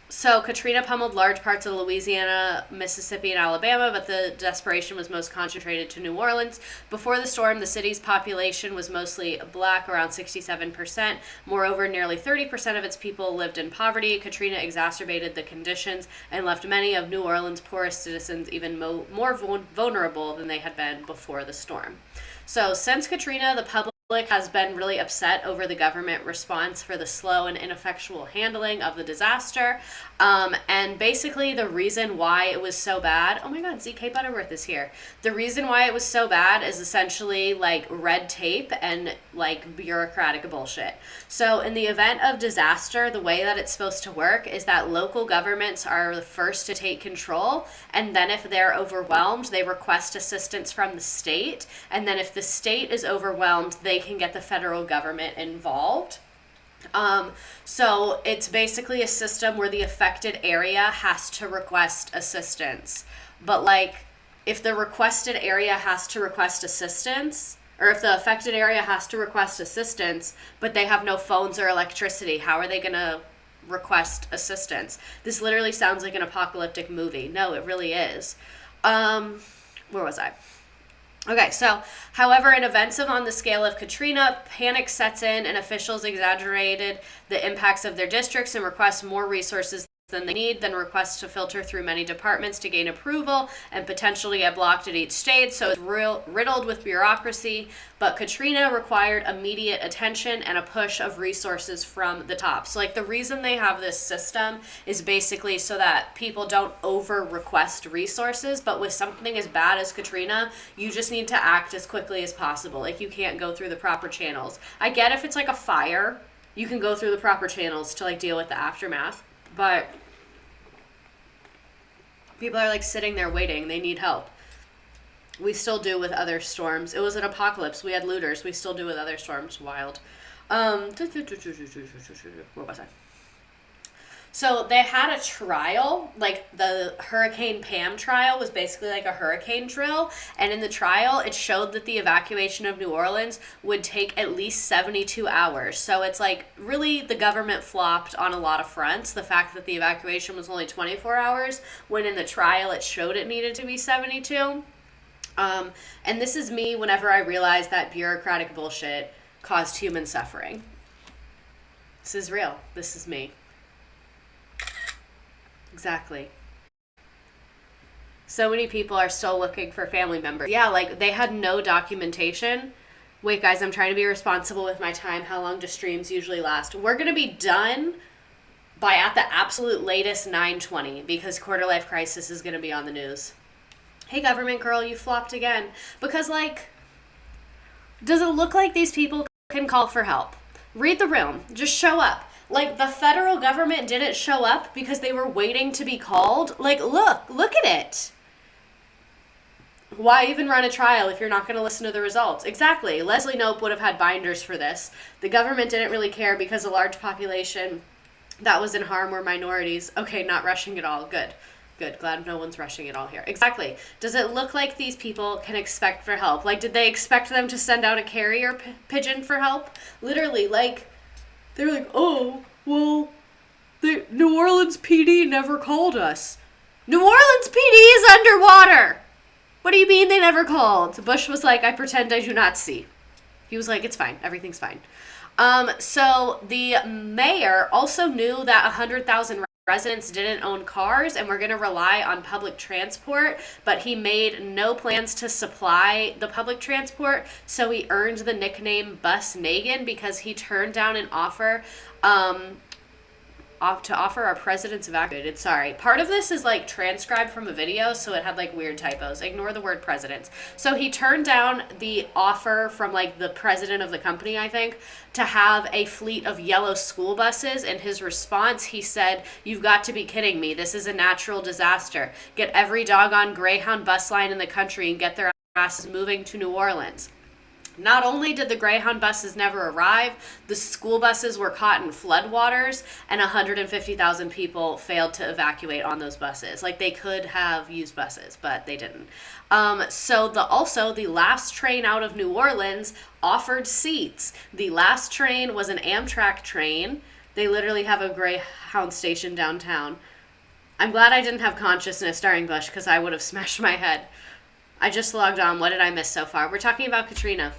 So Katrina pummeled large parts of Louisiana, Mississippi, and Alabama, but the desperation was most concentrated to New Orleans. Before the storm, the city's population was mostly black, around 67%. Moreover, nearly 30% of its people lived in poverty. Katrina exacerbated the conditions and left many of New Orleans' poorest citizens even more vulnerable than they had been before the storm. So since Katrina, the public has been really upset over the government response for the slow and ineffectual handling of the disaster. And basically the reason why it was so bad, oh my God, ZK Butterworth is here. The reason why it was so bad is essentially like red tape and like bureaucratic bullshit. So in the event of disaster, the way that it's supposed to work is that local governments are the first to take control. And then if they're overwhelmed, they request assistance from the state. And then if the state is overwhelmed, they can get the federal government involved. So it's basically a system where the affected area has to request assistance. But like, if the requested area has to request assistance, or if the affected area has to request assistance, but they have no phones or electricity, how are they going to request assistance? This literally sounds like an apocalyptic movie. No, it really is. Where was I? Okay, so, however, in events on the scale of Katrina, panic sets in and officials exaggerated the impacts of their districts and request more resources than they need, then request to filter through many departments to gain approval and potentially get blocked at each stage. So it's riddled with bureaucracy. But Katrina required immediate attention and a push of resources from the top. So like the reason they have this system is basically so that people don't over request resources. But with something as bad as Katrina, you just need to act as quickly as possible. Like you can't go through the proper channels. I get if it's like a fire, you can go through the proper channels to like deal with the aftermath. But people are like sitting there waiting. They need help. We still do with other storms. It was an apocalypse. We had looters. We still do with other storms. Wild. Where was I? So they had a trial, like the Hurricane Pam trial was basically like a hurricane drill. And in the trial, it showed that the evacuation of New Orleans would take at least 72 hours. So it's like really the government flopped on a lot of fronts. The fact that the evacuation was only 24 hours, when in the trial it showed it needed to be 72. And this is me whenever I realized that bureaucratic bullshit caused human suffering. This is real. This is me. Exactly. So many people are still looking for family members. Yeah, like they had no documentation. Wait, guys, I'm trying to be responsible with my time. How long do streams usually last? We're going to be done by at the absolute latest 9:20 because quarter life crisis is going to be on the news. Hey, government girl, you flopped again. Because, like, does it look like these people can call for help? Read the room. Just show up. Like, the federal government didn't show up because they were waiting to be called. Like, look at it. Why even run a trial if you're not going to listen to the results? Exactly. Leslie Knope would have had binders for this. The government didn't really care because a large population that was in harm were minorities. Okay, not rushing at all. Good. Glad no one's rushing at all here. Exactly. Does it look like these people can expect for help? Like, did they expect them to send out a carrier pigeon for help? Literally, like, they're like, oh, well, the New Orleans PD never called us. New Orleans PD is underwater. What do you mean they never called? Bush was like, I pretend I do not see. He was like, it's fine. Everything's fine. So the mayor also knew that 100,000 residents didn't own cars and were going to rely on public transport, but he made no plans to supply the public transport, so he earned the nickname Bus Nagan because he turned down an offer to offer our presidents evacuated. Sorry. Part of this is like transcribed from a video, so it had like weird typos. Ignore the word presidents. So he turned down the offer from like the president of the company, I think, to have a fleet of yellow school buses. In his response, he said, "You've got to be kidding me. This is a natural disaster. Get every doggone Greyhound bus line in the country and get their asses moving to New Orleans." Not only did the Greyhound buses never arrive, the school buses were caught in floodwaters, and 150,000 people failed to evacuate on those buses. Like, they could have used buses, but they didn't. So the last train out of New Orleans offered seats. The last train was an Amtrak train. They literally have a Greyhound station downtown. I'm glad I didn't have consciousness during Bush, because I would have smashed my head. I just logged on. What did I miss so far? We're talking about Katrina.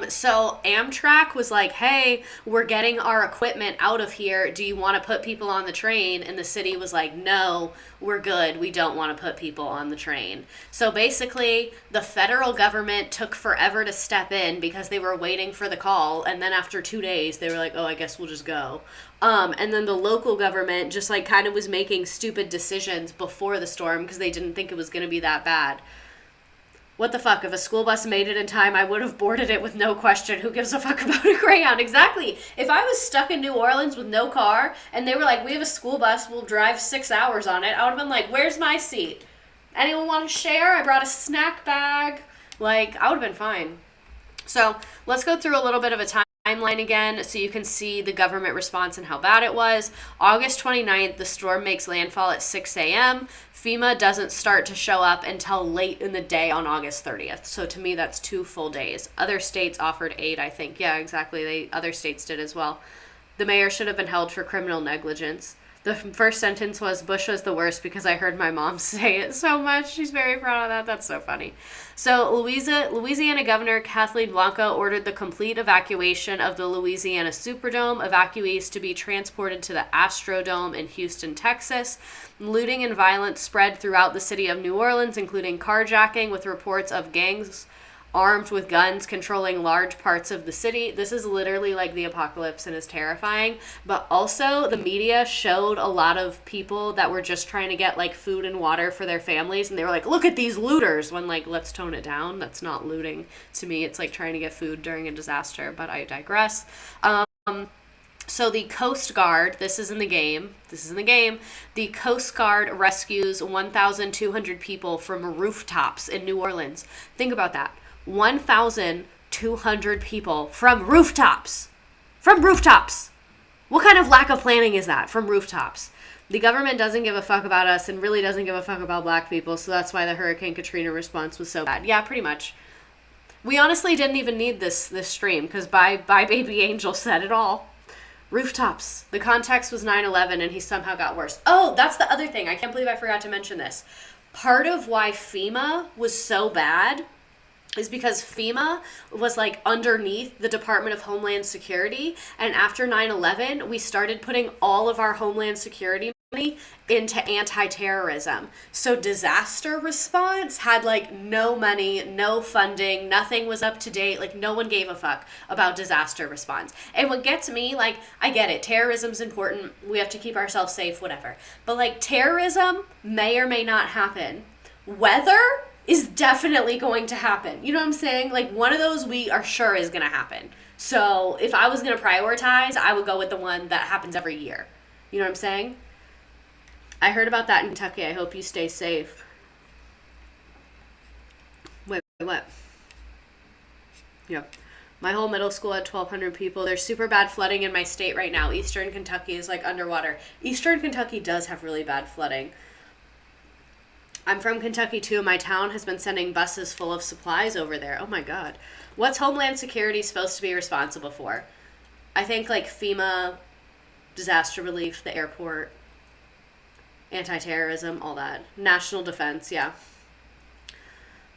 So Amtrak was like, "Hey, we're getting our equipment out of here. Do you want to put people on the train?" And the city was like, "No, we're good. We don't want to put people on the train." So basically, the federal government took forever to step in because they were waiting for the call. And then after 2 days, they were like, "Oh, I guess we'll just go." And then the local government just like kind of was making stupid decisions before the storm because they didn't think it was going to be that bad. What the fuck? If a school bus made it in time, I would have boarded it with no question. Who gives a fuck about a Greyhound? Exactly. If I was stuck in New Orleans with no car and they were like, "We have a school bus, we'll drive 6 hours on it," I would have been like, "Where's my seat? Anyone want to share? I brought a snack bag." Like, I would have been fine. So let's go through a little bit of a timeline again so you can see the government response and how bad it was. August 29th, the storm makes landfall at 6 a.m. FEMA doesn't start to show up until late in the day on August 30th. So to me, that's 2 full days. Other states offered aid, I think. Yeah, exactly. Other states did as well. The mayor should have been held for criminal negligence. The first sentence was, "Bush was the worst," because I heard my mom say it so much. She's very proud of that. That's so funny. So Louisiana Governor Kathleen Blanco ordered the complete evacuation of the Louisiana Superdome, evacuees to be transported to the Astrodome in Houston, Texas. Looting and violence spread throughout the city of New Orleans, including carjacking with reports of gangs armed with guns controlling large parts of the city. This is literally like the apocalypse and is terrifying. But also the media showed a lot of people that were just trying to get like food and water for their families. And they were like, "Look at these looters," when like, let's tone it down. That's not looting. To me, it's like trying to get food during a disaster, but I digress. So the Coast Guard, this is in the game, the Coast Guard rescues 1,200 people from rooftops in New Orleans. Think about that. 1,200 people from rooftops. From rooftops. What kind of lack of planning is that? From rooftops. The government doesn't give a fuck about us and really doesn't give a fuck about black people, so that's why the Hurricane Katrina response was so bad. Yeah, pretty much. We honestly didn't even need this stream because Bye Baby Angel said it all. Rooftops. The context was 9/11 and he somehow got worse. Oh, that's the other thing. I can't believe I forgot to mention this. Part of why FEMA was so bad is because FEMA was like underneath the Department of Homeland Security. And after 9/11, we started putting all of our Homeland Security money into anti-terrorism. So disaster response had like no money, no funding, nothing was up to date. Like no one gave a fuck about disaster response. And what gets me, like, I get it. Terrorism's important. We have to keep ourselves safe, whatever. But like terrorism may or may not happen. Weather is definitely going to happen. You know what I'm saying? Like one of those we are sure is going to happen. So if I was going to prioritize, I would go with the one that happens every year. You know what I'm saying? I heard about that in Kentucky. I hope you stay safe. Wait, what? Yeah. My whole middle school had 1,200 people. There's super bad flooding in my state right now. Eastern Kentucky is like underwater. Eastern Kentucky does have really bad flooding. I'm from Kentucky too. My town has been sending buses full of supplies over there. Oh my God. What's Homeland Security supposed to be responsible for? I think like FEMA, disaster relief, the airport, anti-terrorism, all that. National defense, yeah.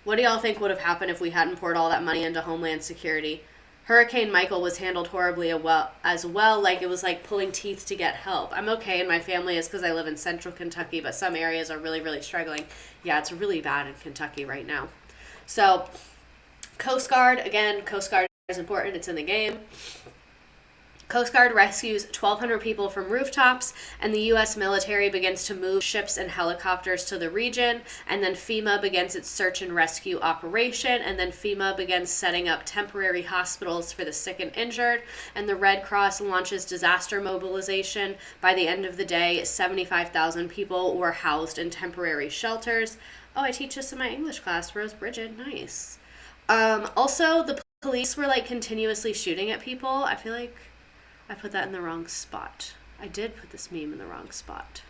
What do y'all think would have happened if we hadn't poured all that money into Homeland Security? Hurricane Michael was handled horribly as well. Like, it was like pulling teeth to get help. I'm okay, and my family is because I live in central Kentucky, but some areas are really, really struggling. Yeah, it's really bad in Kentucky right now. So, Coast Guard, again, Coast Guard is important. It's in the game. Coast Guard rescues 1,200 people from rooftops, and the U.S. military begins to move ships and helicopters to the region, and then FEMA begins its search and rescue operation, and then FEMA begins setting up temporary hospitals for the sick and injured, and the Red Cross launches disaster mobilization. By the end of the day, 75,000 people were housed in temporary shelters. Oh, I teach this in my English class, Rose Bridget, nice. Also, the police were like continuously shooting at people. I feel like I put that in the wrong spot. I did put this meme in the wrong spot.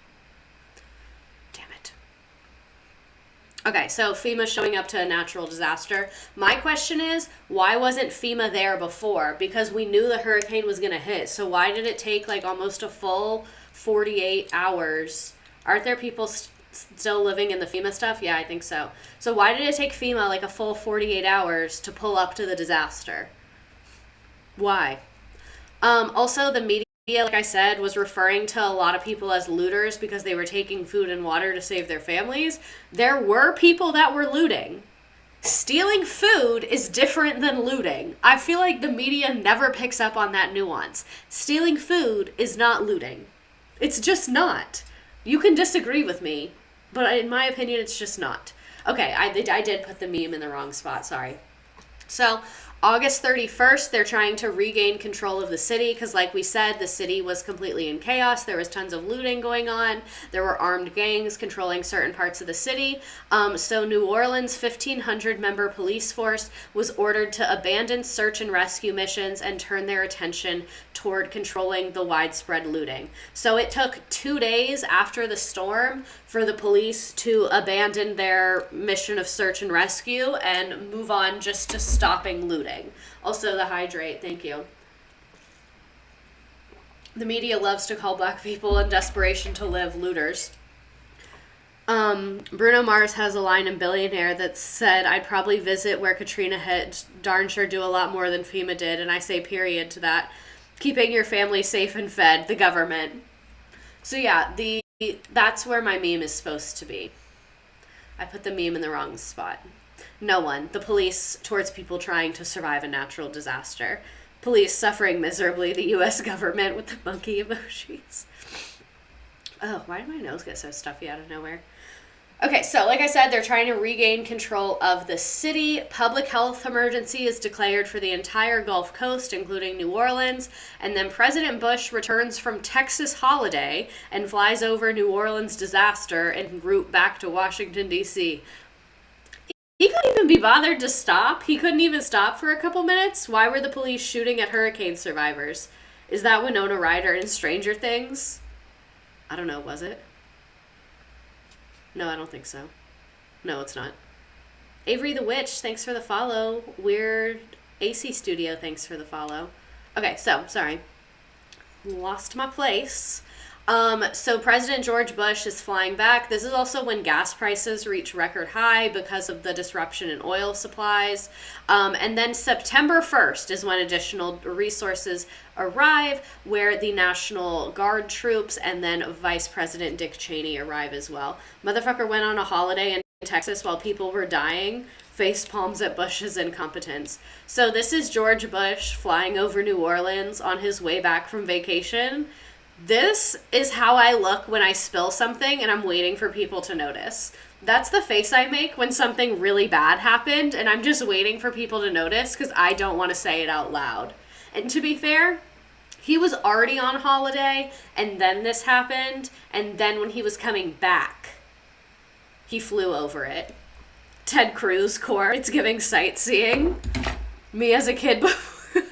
Damn it. Okay, so FEMA showing up to a natural disaster. My question is, why wasn't FEMA there before? Because we knew the hurricane was going to hit. So why did it take like almost a full 48 hours? Aren't there people still living in the FEMA stuff? Yeah, I think so. So why did it take FEMA like a full 48 hours to pull up to the disaster? Why? Also, the media, like I said, was referring to a lot of people as looters because they were taking food and water to save their families. There were people that were looting. Stealing food is different than looting. I feel like the media never picks up on that nuance. Stealing food is not looting. It's just not. You can disagree with me, but in my opinion, it's just not. Okay, I did put the meme in the wrong spot, sorry. So, August 31st, they're trying to regain control of the city because, like we said, the city was completely in chaos. There was tons of looting going on. There were armed gangs controlling certain parts of the city. So New Orleans' 1,500-member police force was ordered to abandon search and rescue missions and turn their attention toward controlling the widespread looting. So it took 2 days after the storm for the police to abandon their mission of search and rescue and move on just to stopping looting. Also, the hydrate, thank you. The media loves to call black people in desperation to live looters. Bruno Mars has a line in Billionaire that said, I'd probably visit where Katrina hit, darn sure do a lot more than FEMA did, and I say period to that. Keeping your family safe and fed, the government. So yeah, that's where my meme is supposed to be. I put the meme in the wrong spot. No one. The police towards people trying to survive a natural disaster. Police suffering miserably. The U.S. government with the monkey emojis. Oh, why did my nose get so stuffy out of nowhere? Okay, so like I said, they're trying to regain control of the city. Public health emergency is declared for the entire Gulf Coast, including New Orleans. And then President Bush returns from Texas holiday and flies over New Orleans disaster en route back to Washington, D.C. He couldn't even be bothered to stop. He couldn't even stop for a couple minutes. Why were the police shooting at hurricane survivors? Is that Winona Ryder in Stranger Things? I don't know, was it? No, I don't think so. No, it's not. Avery the Witch, thanks for the follow. Weird AC Studio, thanks for the follow. Okay, so, sorry. Lost my place. So President George Bush is flying back. This is also when gas prices reach record high because of the disruption in oil supplies. And then September 1st is when additional resources arrive, where the National Guard troops and then Vice President Dick Cheney arrive as well. Motherfucker went on a holiday in Texas while people were dying. Face palms at Bush's incompetence. So this is George Bush flying over New Orleans on his way back from vacation. This is how I look when I spill something and I'm waiting for people to notice. That's the face I make when something really bad happened and I'm just waiting for people to notice because I don't want to say it out loud. And to be fair, he was already on holiday and then this happened, and then when he was coming back, he flew over it. Ted Cruz core, it's giving sightseeing. Me as a kid before.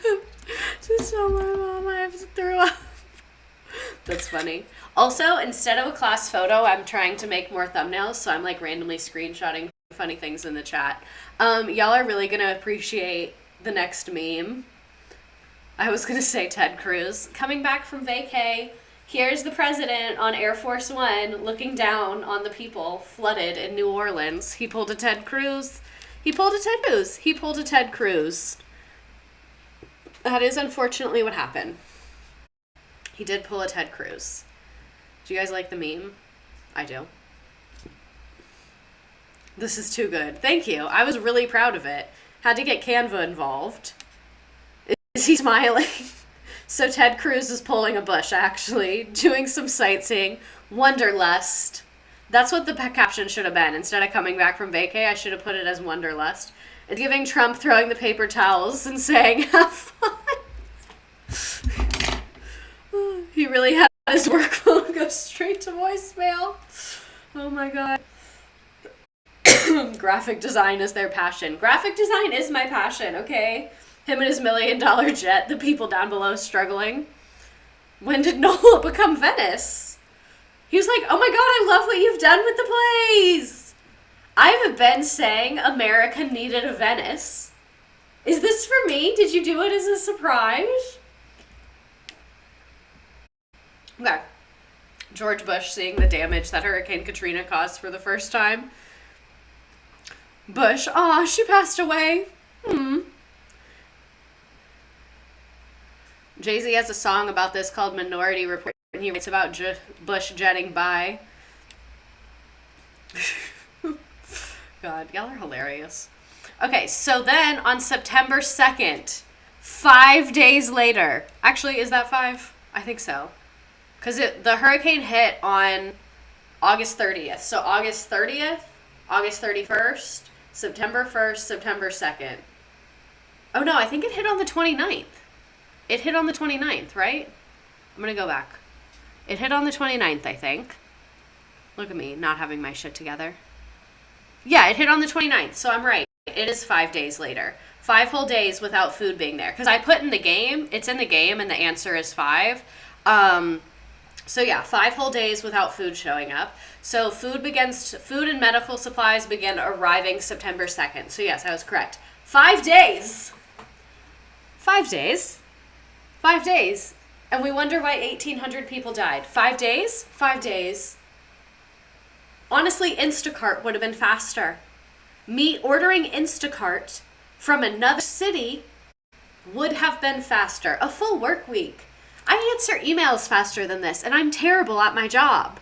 Just tell my mom I have to throw up. That's funny. Also, instead of a class photo, I'm trying to make more thumbnails, so I'm like randomly screenshotting funny things in the chat. Y'all are really gonna appreciate the next meme. I was gonna say Ted Cruz. Coming back from vacay, here's the president on Air Force One looking down on the people flooded in New Orleans. He pulled a Ted Cruz. He pulled a Ted Cruz. He pulled a Ted Cruz. That is unfortunately what happened. He did pull a Ted Cruz. Do you guys like the meme? I do. This is too good. Thank you. I was really proud of it. Had to get Canva involved. Is he smiling? So Ted Cruz is pulling a bush, actually. Doing some sightseeing. Wanderlust. That's what the caption should have been. Instead of coming back from vacay, I should have put it as Wanderlust. It's giving Trump throwing the paper towels and saying, have fun. He really had his work phone go straight to voicemail. Oh my god. Graphic design is their passion. Graphic design is my passion, okay? Him and his $1 million jet, the people down below struggling. When did NOLA become Venice? He was like, oh my god, I love what you've done with the plays. I've been saying America needed a Venice. Is this for me? Did you do it as a surprise? Okay. George Bush seeing the damage that Hurricane Katrina caused for the first time. Bush, aw, she passed away. Jay-Z has a song about this called Minority Report, and he writes about Bush jetting by. God, y'all are hilarious. Okay, so then on September 2nd, 5 days later, actually, is that 5? I think so. Because the hurricane hit on August 30th. So August 30th, August 31st, September 1st, September 2nd. Oh no, I think it hit on the 29th. It hit on the 29th, right? I'm going to go back. It hit on the 29th, I think. Look at me, not having my shit together. Yeah, it hit on the 29th, so I'm right. It is 5 days later. 5 whole days without food being there. Because I put in the game, it's in the game, and the answer is 5. So yeah, 5 whole days without food showing up. So food and medical supplies began arriving September 2nd. So yes, I was correct. 5 days. 5 days. 5 days. And we wonder why 1,800 people died. 5 days? 5 days. Honestly, Instacart would have been faster. Me ordering Instacart from another city would have been faster. A full work week. I answer emails faster than this, and I'm terrible at my job.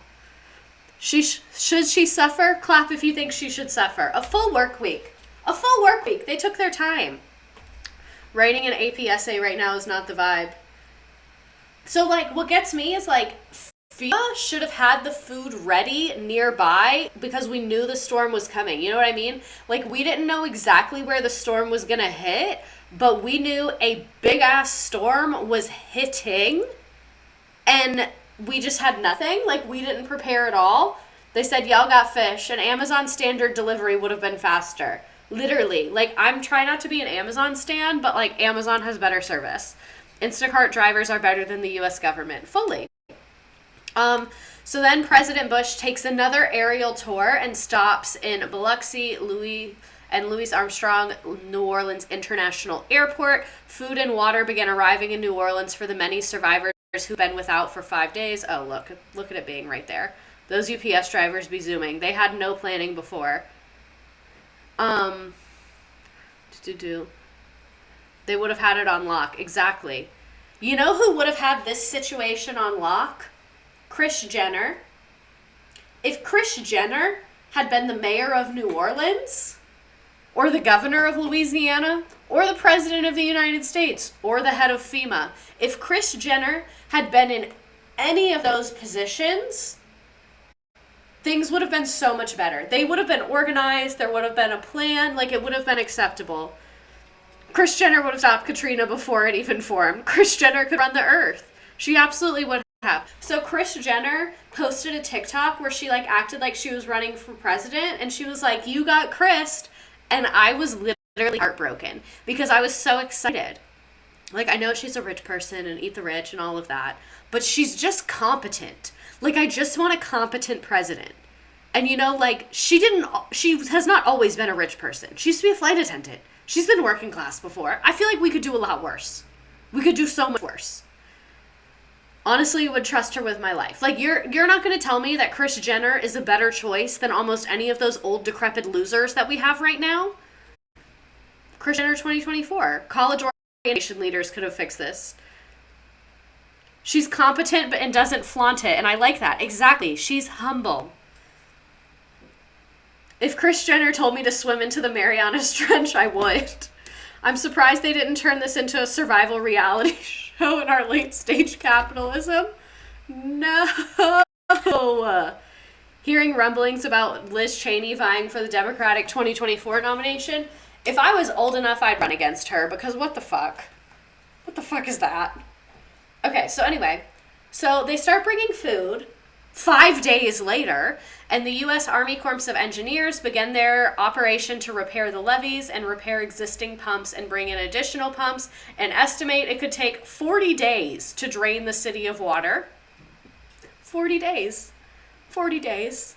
Should she suffer? Clap if you think she should suffer. A full work week. A full work week. They took their time. Writing an AP essay right now is not the vibe. So, like, what gets me is, like, FEMA should have had the food ready nearby because we knew the storm was coming. You know what I mean? Like, we didn't know exactly where the storm was going to hit, but we knew a big-ass storm was hitting, and we just had nothing. Like, we didn't prepare at all. They said, y'all got fish, and Amazon standard delivery would have been faster. Literally. Like, I'm trying not to be an Amazon stan, but, like, Amazon has better service. Instacart drivers are better than the U.S. government. Fully. So then President Bush takes another aerial tour and stops in Biloxi, Louis Armstrong New Orleans International Airport. Food and water began arriving in New Orleans for the many survivors who've been without for 5 days. Oh, look at it being right there. Those UPS drivers be zooming. They had no planning before. They would have had it on lock. Exactly. You know who would have had this situation on lock? Kris Jenner. If Kris Jenner had been the mayor of New Orleans, or the governor of Louisiana, or the president of the United States, or the head of FEMA, if Kris Jenner had been in any of those positions, things would have been so much better. They would have been organized, there would have been a plan, like it would have been acceptable. Kris Jenner would have stopped Katrina before it even formed. Kris Jenner could run the earth. She absolutely would have. So Kris Jenner posted a TikTok where she like acted like she was running for president, and she was like, you got Kris. And I was literally heartbroken because I was so excited. Like, I know she's a rich person and eat the rich and all of that, but she's just competent. Like, I just want a competent president. And you know, like, she has not always been a rich person. She used to be a flight attendant. She's been working class before. I feel like we could do a lot worse. We could do so much worse. Honestly, would trust her with my life. Like, you're not going to tell me that Kris Jenner is a better choice than almost any of those old decrepit losers that we have right now? Kris Jenner 2024. College nation leaders could have fixed this. She's competent and doesn't flaunt it, and I like that. Exactly. She's humble. If Kris Jenner told me to swim into the Marianas Trench, I would. I'm surprised they didn't turn this into a survival reality show in our late stage capitalism. No. Hearing rumblings about Liz Cheney vying for the Democratic 2024 nomination. If I was old enough, I'd run against her, because what the fuck? What the fuck is that? Okay, so anyway, so they start bringing food 5 days later, and the U.S. Army Corps of Engineers began their operation to repair the levees and repair existing pumps and bring in additional pumps, and estimate it could take 40 days to drain the city of water. 40 days. 40 days.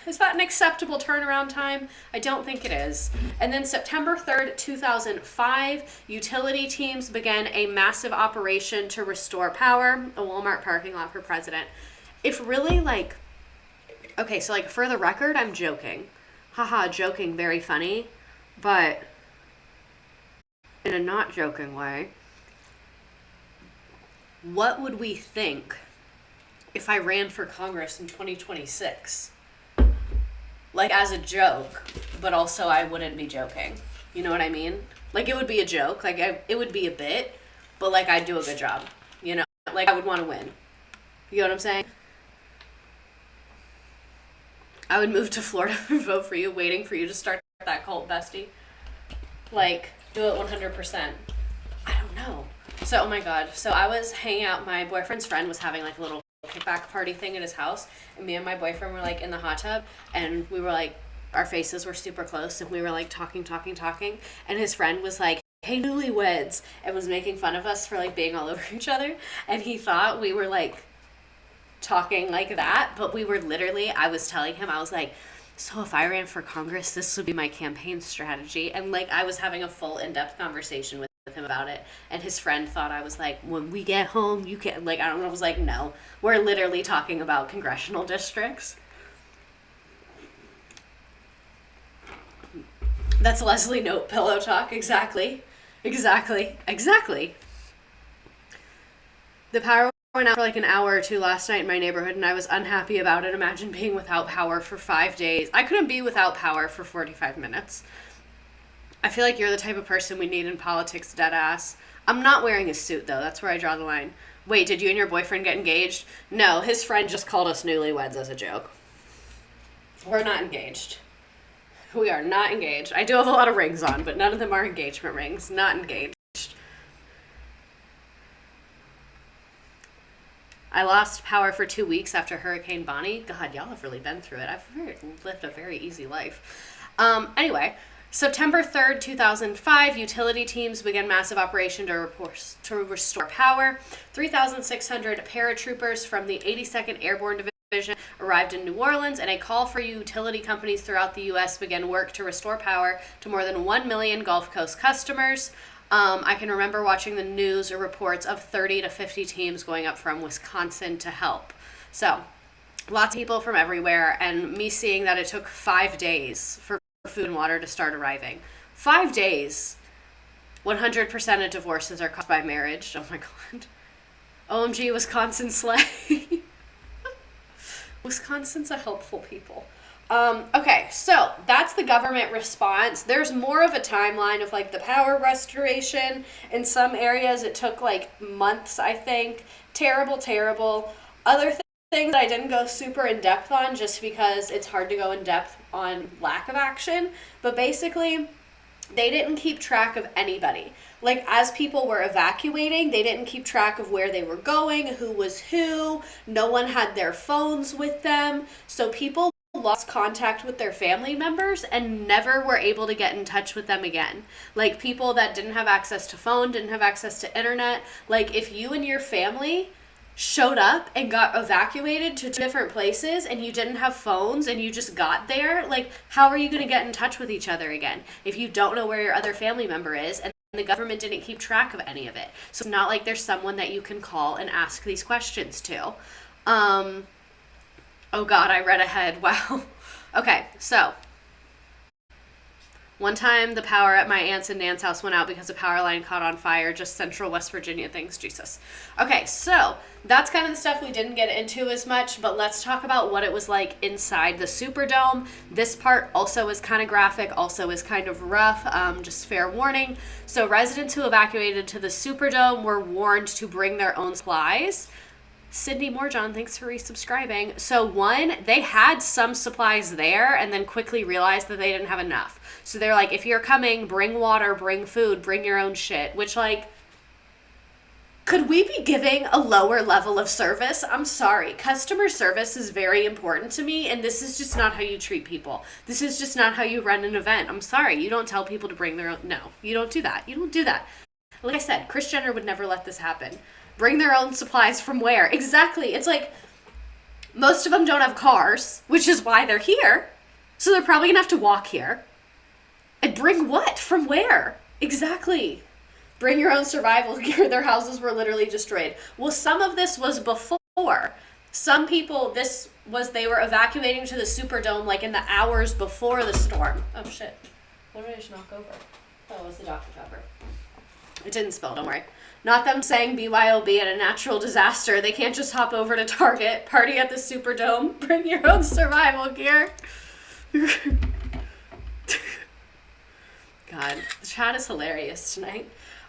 Is that an acceptable turnaround time? I don't think it is. And then September 3rd, 2005, utility teams began a massive operation to restore power, a Walmart parking lot for president. If really, like, okay, so, like, for the record, I'm joking. Haha, joking, very funny. But in a not joking way, what would we think if I ran for Congress in 2026? Like, as a joke, but also I wouldn't be joking. You know what I mean? Like, it would be a joke. Like, it would be a bit, but, like, I'd do a good job. You know? Like, I would want to win. You know what I'm saying? I would move to Florida and vote for you, waiting for you to start that cult, bestie. Like, do it 100%. I don't know. So, oh my God. So, I was hanging out. My boyfriend's friend was having, like, a little kickback party thing at his house, and me and my boyfriend were, like, in the hot tub, and we were, like, our faces were super close, and we were, like, talking, and his friend was like, hey, newlyweds, and was making fun of us for, like, being all over each other, and he thought we were, like, talking like that, but we were literally, I was telling him, I was like, so if I ran for Congress, this would be my campaign strategy, and, like, I was having a full in-depth conversation with him about it, and his friend thought I was like, when we get home, you can, like, I don't know, I was like, no, we're literally talking about congressional districts. That's Leslie Note pillow talk. Exactly. The power went out for like an hour or two last night in my neighborhood, and I was unhappy about it. Imagine being without power for 5 days. I couldn't be without power for 45 minutes. I feel like you're the type of person we need in politics, dead ass. I'm not wearing a suit, though. That's where I draw the line. Wait, did you and your boyfriend get engaged? No, his friend just called us newlyweds as a joke. We're not engaged. We are not engaged. I do have a lot of rings on, but none of them are engagement rings. Not engaged. I lost power for 2 weeks after Hurricane Bonnie. God, y'all have really been through it. I've lived a very easy life. Anyway, September 3rd, 2005, utility teams began massive operation to restore power. 3,600 paratroopers from the 82nd Airborne Division arrived in New Orleans, and a call for utility companies throughout the U.S. began work to restore power to more than 1 million Gulf Coast customers. I can remember watching the news or reports of 30 to 50 teams going up from Wisconsin to help. So, lots of people from everywhere, and me seeing that it took 5 days for food and water to start arriving. 5 days. 100% of divorces are caused by marriage. Oh my God. OMG, Wisconsin slay. Wisconsin's a helpful people. Okay, so that's the government response. There's more of a timeline of like the power restoration. In some areas it took like months, I think. Terrible. Other things that I didn't go super in depth on just because it's hard to go in depth on lack of action. But basically, they didn't keep track of anybody. Like, as people were evacuating, they didn't keep track of where they were going, who was who. No one had their phones with them. So people lost contact with their family members and never were able to get in touch with them again. Like, people that didn't have access to phone, didn't have access to internet. Like, if you and your family showed up and got evacuated to different places and you didn't have phones and you just got there, like, how are you going to get in touch with each other again if you don't know where your other family member is and the government didn't keep track of any of it? So it's not like there's someone that you can call and ask these questions to. Oh God, I read ahead. Wow. Okay, so One time, the power at my aunt's and Nan's house went out because a power line caught on fire. Just central West Virginia. Thanks, Jesus. Okay, so that's kind of the stuff we didn't get into as much, but let's talk about what it was like inside the Superdome. This part also is kind of graphic, also is kind of rough, just fair warning. So residents who evacuated to the Superdome were warned to bring their own supplies. Sydney Moorjohn, thanks for resubscribing. So one, they had some supplies there and then quickly realized that they didn't have enough. So they're like, if you're coming, bring water, bring food, bring your own shit. Which, like, could we be giving a lower level of service? I'm sorry. Customer service is very important to me, and this is just not how you treat people. This is just not how you run an event. I'm sorry. You don't tell people to bring their own. No, you don't do that. You don't do that. Like I said, Kris Jenner would never let this happen. Bring their own supplies from where? Exactly. It's like most of them don't have cars, which is why they're here. So they're probably going to have to walk here. And bring what? From where? Exactly. Bring your own survival gear. Their houses were literally destroyed. Well, some of this was before. Some people, they were evacuating to the Superdome like in the hours before the storm. Oh, shit. What did I just knock over? Oh, it was the Dr. Pepper. It didn't spill, don't worry. Not them saying BYOB at a natural disaster. They can't just hop over to Target, party at the Superdome, bring your own survival gear. God, the chat is hilarious tonight.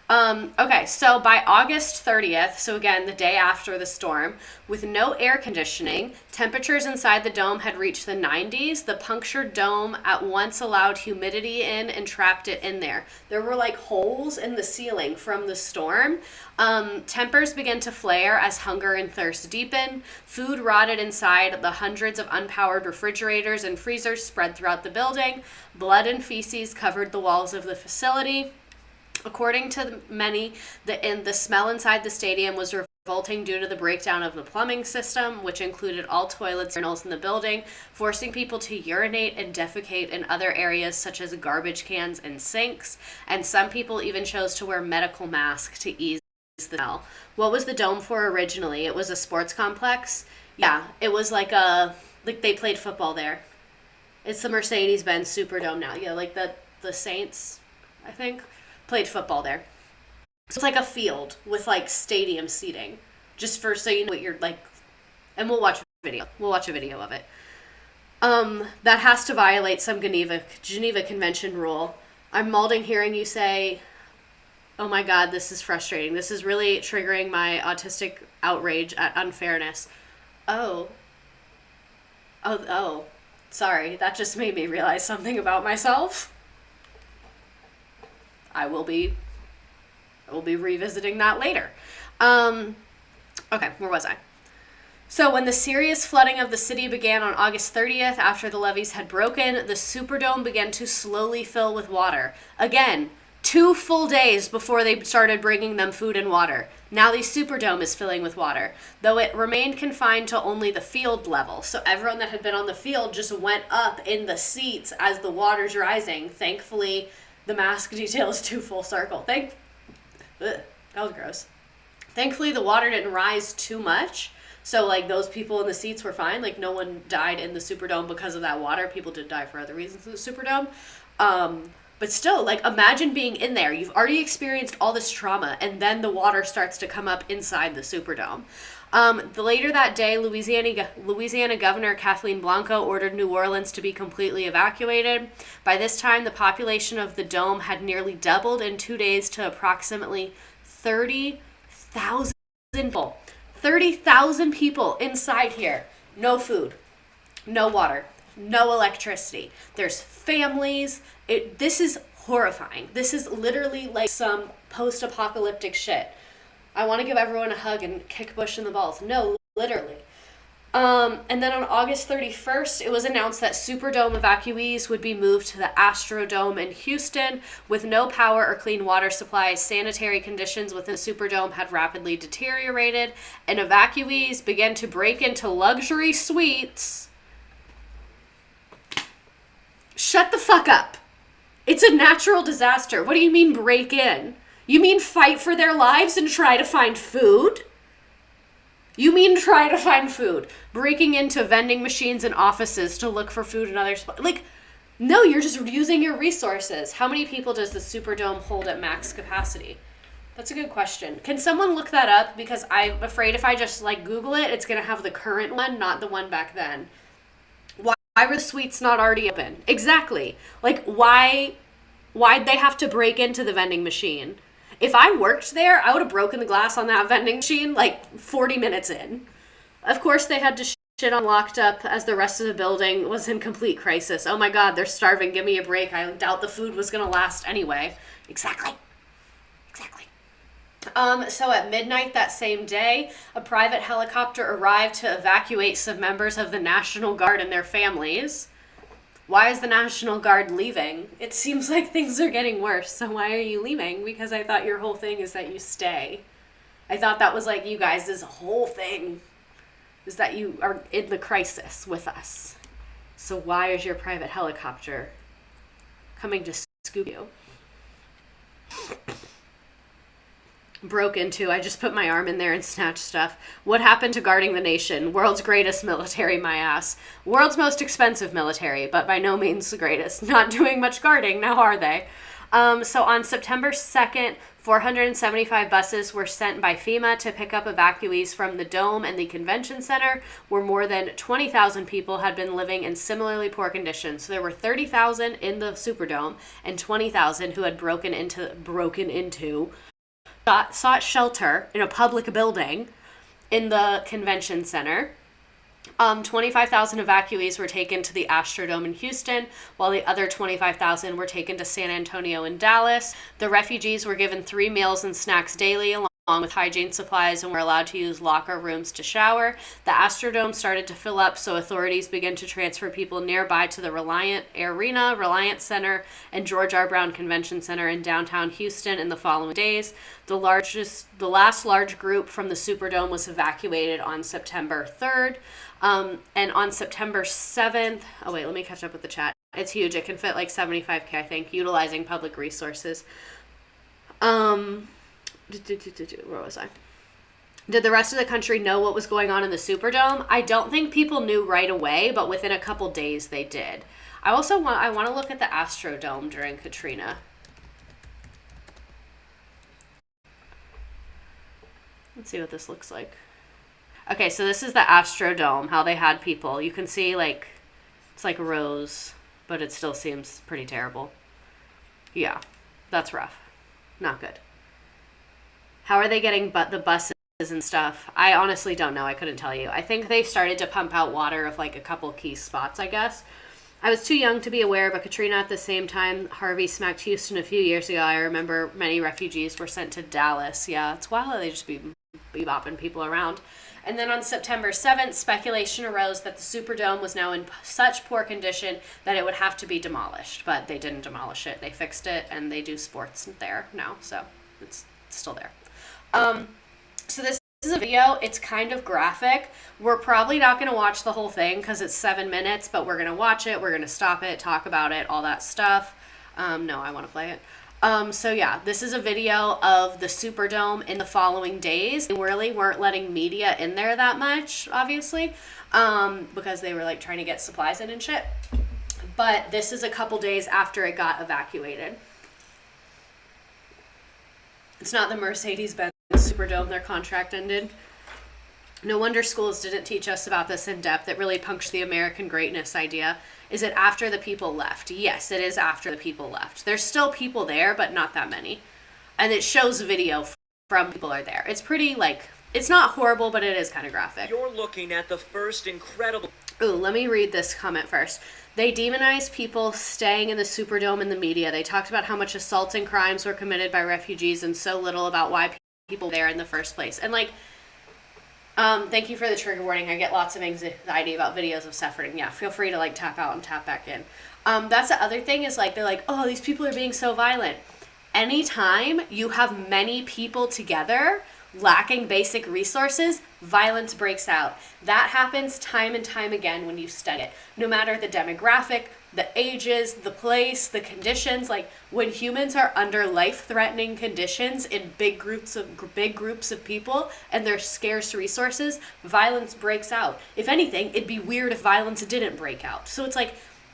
Okay, so by August 30th, so again, the day after the storm, with no air conditioning, temperatures inside the dome had reached the 90s. The punctured dome at once allowed humidity in and trapped it in there. There were like holes in the ceiling from the storm. Tempers began to flare as hunger and thirst deepened. Food rotted inside the hundreds of unpowered refrigerators and freezers spread throughout the building. Blood and feces covered the walls of the facility. According to many, the smell inside the stadium was revolting due to the breakdown of the plumbing system, which included all toilets and urinals in the building, forcing people to urinate and defecate in other areas such as garbage cans and sinks. And some people even chose to wear medical masks to ease the smell. What was the dome for originally? It was a sports complex. Yeah, it was like they played football there. It's the Mercedes-Benz Superdome now. Yeah, like the Saints, I think, played football there. So it's like a field with like stadium seating, just for so you know what you're like. And we'll watch a video. We'll watch a video of it. That has to violate some Geneva Convention rule. I'm mauling hearing you say, "Oh my God, this is frustrating. This is really triggering my autistic outrage at unfairness." Oh. Sorry, that just made me realize something about myself. I will be revisiting that later. Okay, where was I? So when the serious flooding of the city began on August 30th, after the levees had broken, the Superdome began to slowly fill with water. Again, 2 full days before they started bringing them food and water. Now the Superdome is filling with water, though it remained confined to only the field level. So everyone that had been on the field just went up in the seats as the water's rising. Thankfully, the mask detail is too full circle. That was gross. Thankfully, the water didn't rise too much. So, like, those people in the seats were fine. Like, no one died in the Superdome because of that water. People did die for other reasons in the Superdome. But still, like, imagine being in there. You've already experienced all this trauma, and then the water starts to come up inside the Superdome. Later that day, Louisiana Governor Kathleen Blanco ordered New Orleans to be completely evacuated. By this time, the population of the dome had nearly doubled in 2 days to approximately 30,000 people. 30,000 people inside here. No food, no water, no electricity. There's families. This is horrifying. This is literally like some post-apocalyptic shit. I want to give everyone a hug and kick Bush in the balls. No, literally. And then on August 31st, it was announced that Superdome evacuees would be moved to the Astrodome in Houston. With no power or clean water supplies, sanitary conditions within the Superdome had rapidly deteriorated, and evacuees began to break into luxury suites. Shut the fuck up. It's a natural disaster. What do you mean break in? You mean fight for their lives and try to find food? You mean try to find food. Breaking into vending machines and offices to look for food and other like, No, you're just using your resources. How many people does the Superdome hold at max capacity? That's a good question. Can someone look that up? Because I'm afraid if I just like Google it, it's going to have the current one, not the one back then. Why were the suites not already open? Exactly. Like, why'd they have to break into the vending machine? If I worked there, I would have broken the glass on that vending machine like 40 minutes in. Of course, they had to shit on locked up as the rest of the building was in complete crisis. Oh my god, they're starving. Give me a break. I doubt the food was going to last anyway. Exactly. So at midnight that same day, a private helicopter arrived to evacuate some members of the National Guard and their families. Why is the National Guard leaving? It seems like things are getting worse, so why are you leaving? Because I thought your whole thing is that you stay. I thought that was like you guys' whole thing, is that you are in the crisis with us. So why is your private helicopter coming to scoop you? Broke into. I just put my arm in there and snatched stuff. What happened to guarding the nation? World's greatest military, my ass. World's most expensive military, but by no means the greatest. Not doing much guarding, now are they? So on September 2nd, 475 buses were sent by FEMA to pick up evacuees from the Dome and the Convention Center, where more than 20,000 people had been living in similarly poor conditions. So there were 30,000 in the Superdome and 20,000 who had broken into sought shelter in a public building in the convention center. 25,000 evacuees were taken to the Astrodome in Houston, while the other 25,000 were taken to San Antonio and Dallas. The refugees were given 3 meals and snacks daily, along with hygiene supplies, and were allowed to use locker rooms to shower. The Astrodome started to fill up, so authorities began to transfer people nearby to the Reliant Arena, Reliant Center, and George R. Brown Convention Center in downtown Houston in the following days. The last large group from the Superdome was evacuated on September 3rd. And on September 7th, oh wait, let me catch up with the chat. It's huge. It can fit like 75K, I think, utilizing public resources. Where was I? Did the rest of the country know what was going on in the Superdome? I don't think people knew right away, but within a couple days they did. I want to look at the Astrodome during Katrina. Let's see what this looks like. Okay, so this is the Astrodome, how they had people. You can see, like, it's like rows, but it still seems pretty terrible. Yeah, that's rough. Not good. How are they getting the buses and stuff? I honestly don't know. I couldn't tell you. I think they started to pump out water of, like, a couple key spots, I guess. I was too young to be aware, but Katrina at the same time, Harvey smacked Houston a few years ago. I remember many refugees were sent to Dallas. Yeah, it's wild how they just be bopping people around. And then on September 7th, speculation arose that the Superdome was now in such poor condition that it would have to be demolished. But they didn't demolish it. They fixed it, and they do sports there now. So it's still there. So this is a video. It's kind of graphic. We're probably not going to watch the whole thing because it's 7 minutes, but we're going to watch it. We're going to stop it, talk about it, all that stuff. No, I want to play it. So yeah, this is a video of the Superdome in the following days. They really weren't letting media in there that much, obviously, because they were like trying to get supplies in and shit. But this is a couple days after it got evacuated. It's not the Mercedes-Benz Superdome, their contract ended. No wonder schools didn't teach us about this in depth. It really punched the American greatness idea. Is it after the people left? Yes, it is after the people left. There's still people there, but not that many. And it shows video from people are there. It's pretty, like, it's not horrible, but it is kind of graphic. You're looking at the first incredible... Ooh, let me read this comment first. They demonized people staying in the Superdome in the media. They talked about how much assaults and crimes were committed by refugees and so little about why people were there in the first place. And, like, thank you for the trigger warning. I get lots of anxiety about videos of suffering. Yeah, feel free to, like, tap out and tap back in. That's the other thing is, like, they're like, oh, these people are being so violent. Anytime you have many people together lacking basic resources, violence breaks out. That happens time and time again when you study it. No matter the demographic, the ages, the place, the conditions, like when humans are under life-threatening conditions in big groups of people and there's scarce resources, violence breaks out. If anything, it'd be weird if violence didn't break out. So it's like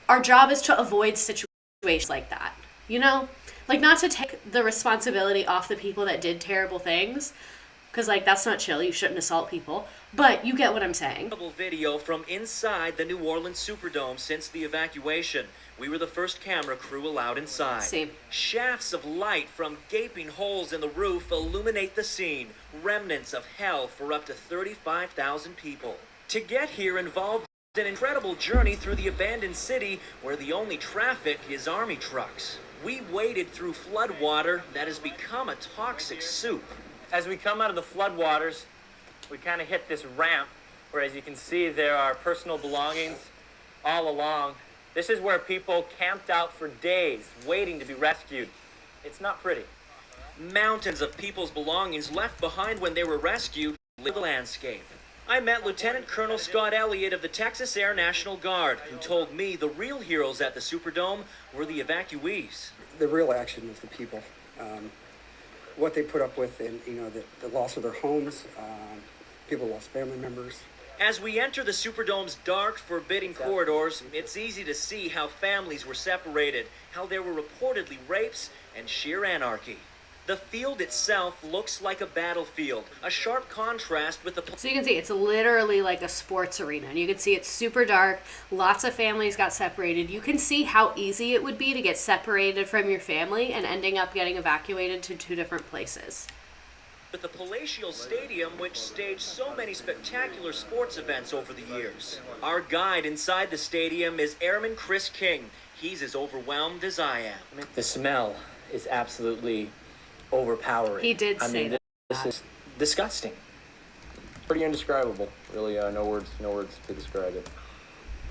our job is to avoid situations like that, you know? Like, not to take the responsibility off the people that did terrible things, because, like, that's not chill. You shouldn't assault people. But you get what I'm saying. Video from inside the New Orleans Superdome since the evacuation. We were the first camera crew allowed inside. Same. Shafts of light from gaping holes in the roof illuminate the scene. Remnants of hell for up to 35,000 people. To get here involved an incredible journey through the abandoned city where the only traffic is army trucks. We waded through floodwater that has become a toxic soup. As we come out of the floodwaters, we kind of hit this ramp where, as you can see, there are personal belongings all along. This is where people camped out for days waiting to be rescued. It's not pretty. Mountains of people's belongings left behind when they were rescued live the landscape. I met Lieutenant Colonel Scott Elliott of the Texas Air National Guard, who told me the real heroes at the Superdome were the evacuees. The real action was the people. What they put up with, and the loss of their homes, people lost family members. As we enter the Superdome's dark, forbidding corridors, it's easy to see how families were separated, how there were reportedly rapes and sheer anarchy. The field itself looks like a battlefield, a sharp contrast with the... So you can see it's literally like a sports arena, and you can see it's super dark. Lots of families got separated. You can see how easy it would be to get separated from your family and ending up getting evacuated to 2 different places. With the palatial stadium, which staged so many spectacular sports events over the years. Our guide inside the stadium is Airman Chris King. He's as overwhelmed as I am. The smell is absolutely overpowering. He did say that. This is disgusting. Pretty indescribable. Really, no words to describe it.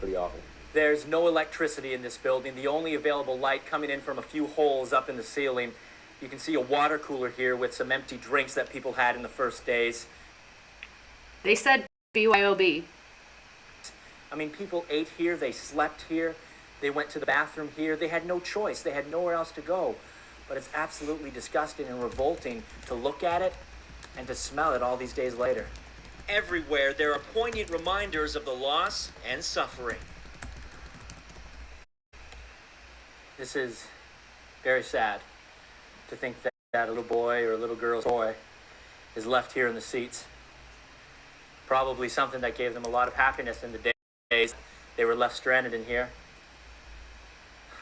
Pretty awful. There's no electricity in this building. The only available light coming in from a few holes up in the ceiling. You can see a water cooler here with some empty drinks that people had in the first days. They said BYOB. I mean, people ate here, they slept here, they went to the bathroom here. They had no choice. They had nowhere else to go. But it's absolutely disgusting and revolting to look at it and to smell it all these days later. Everywhere there are poignant reminders of the loss and suffering. This is very sad to think that a little boy or a little girl's toy is left here in the seats. Probably something that gave them a lot of happiness in the days they were left stranded in here.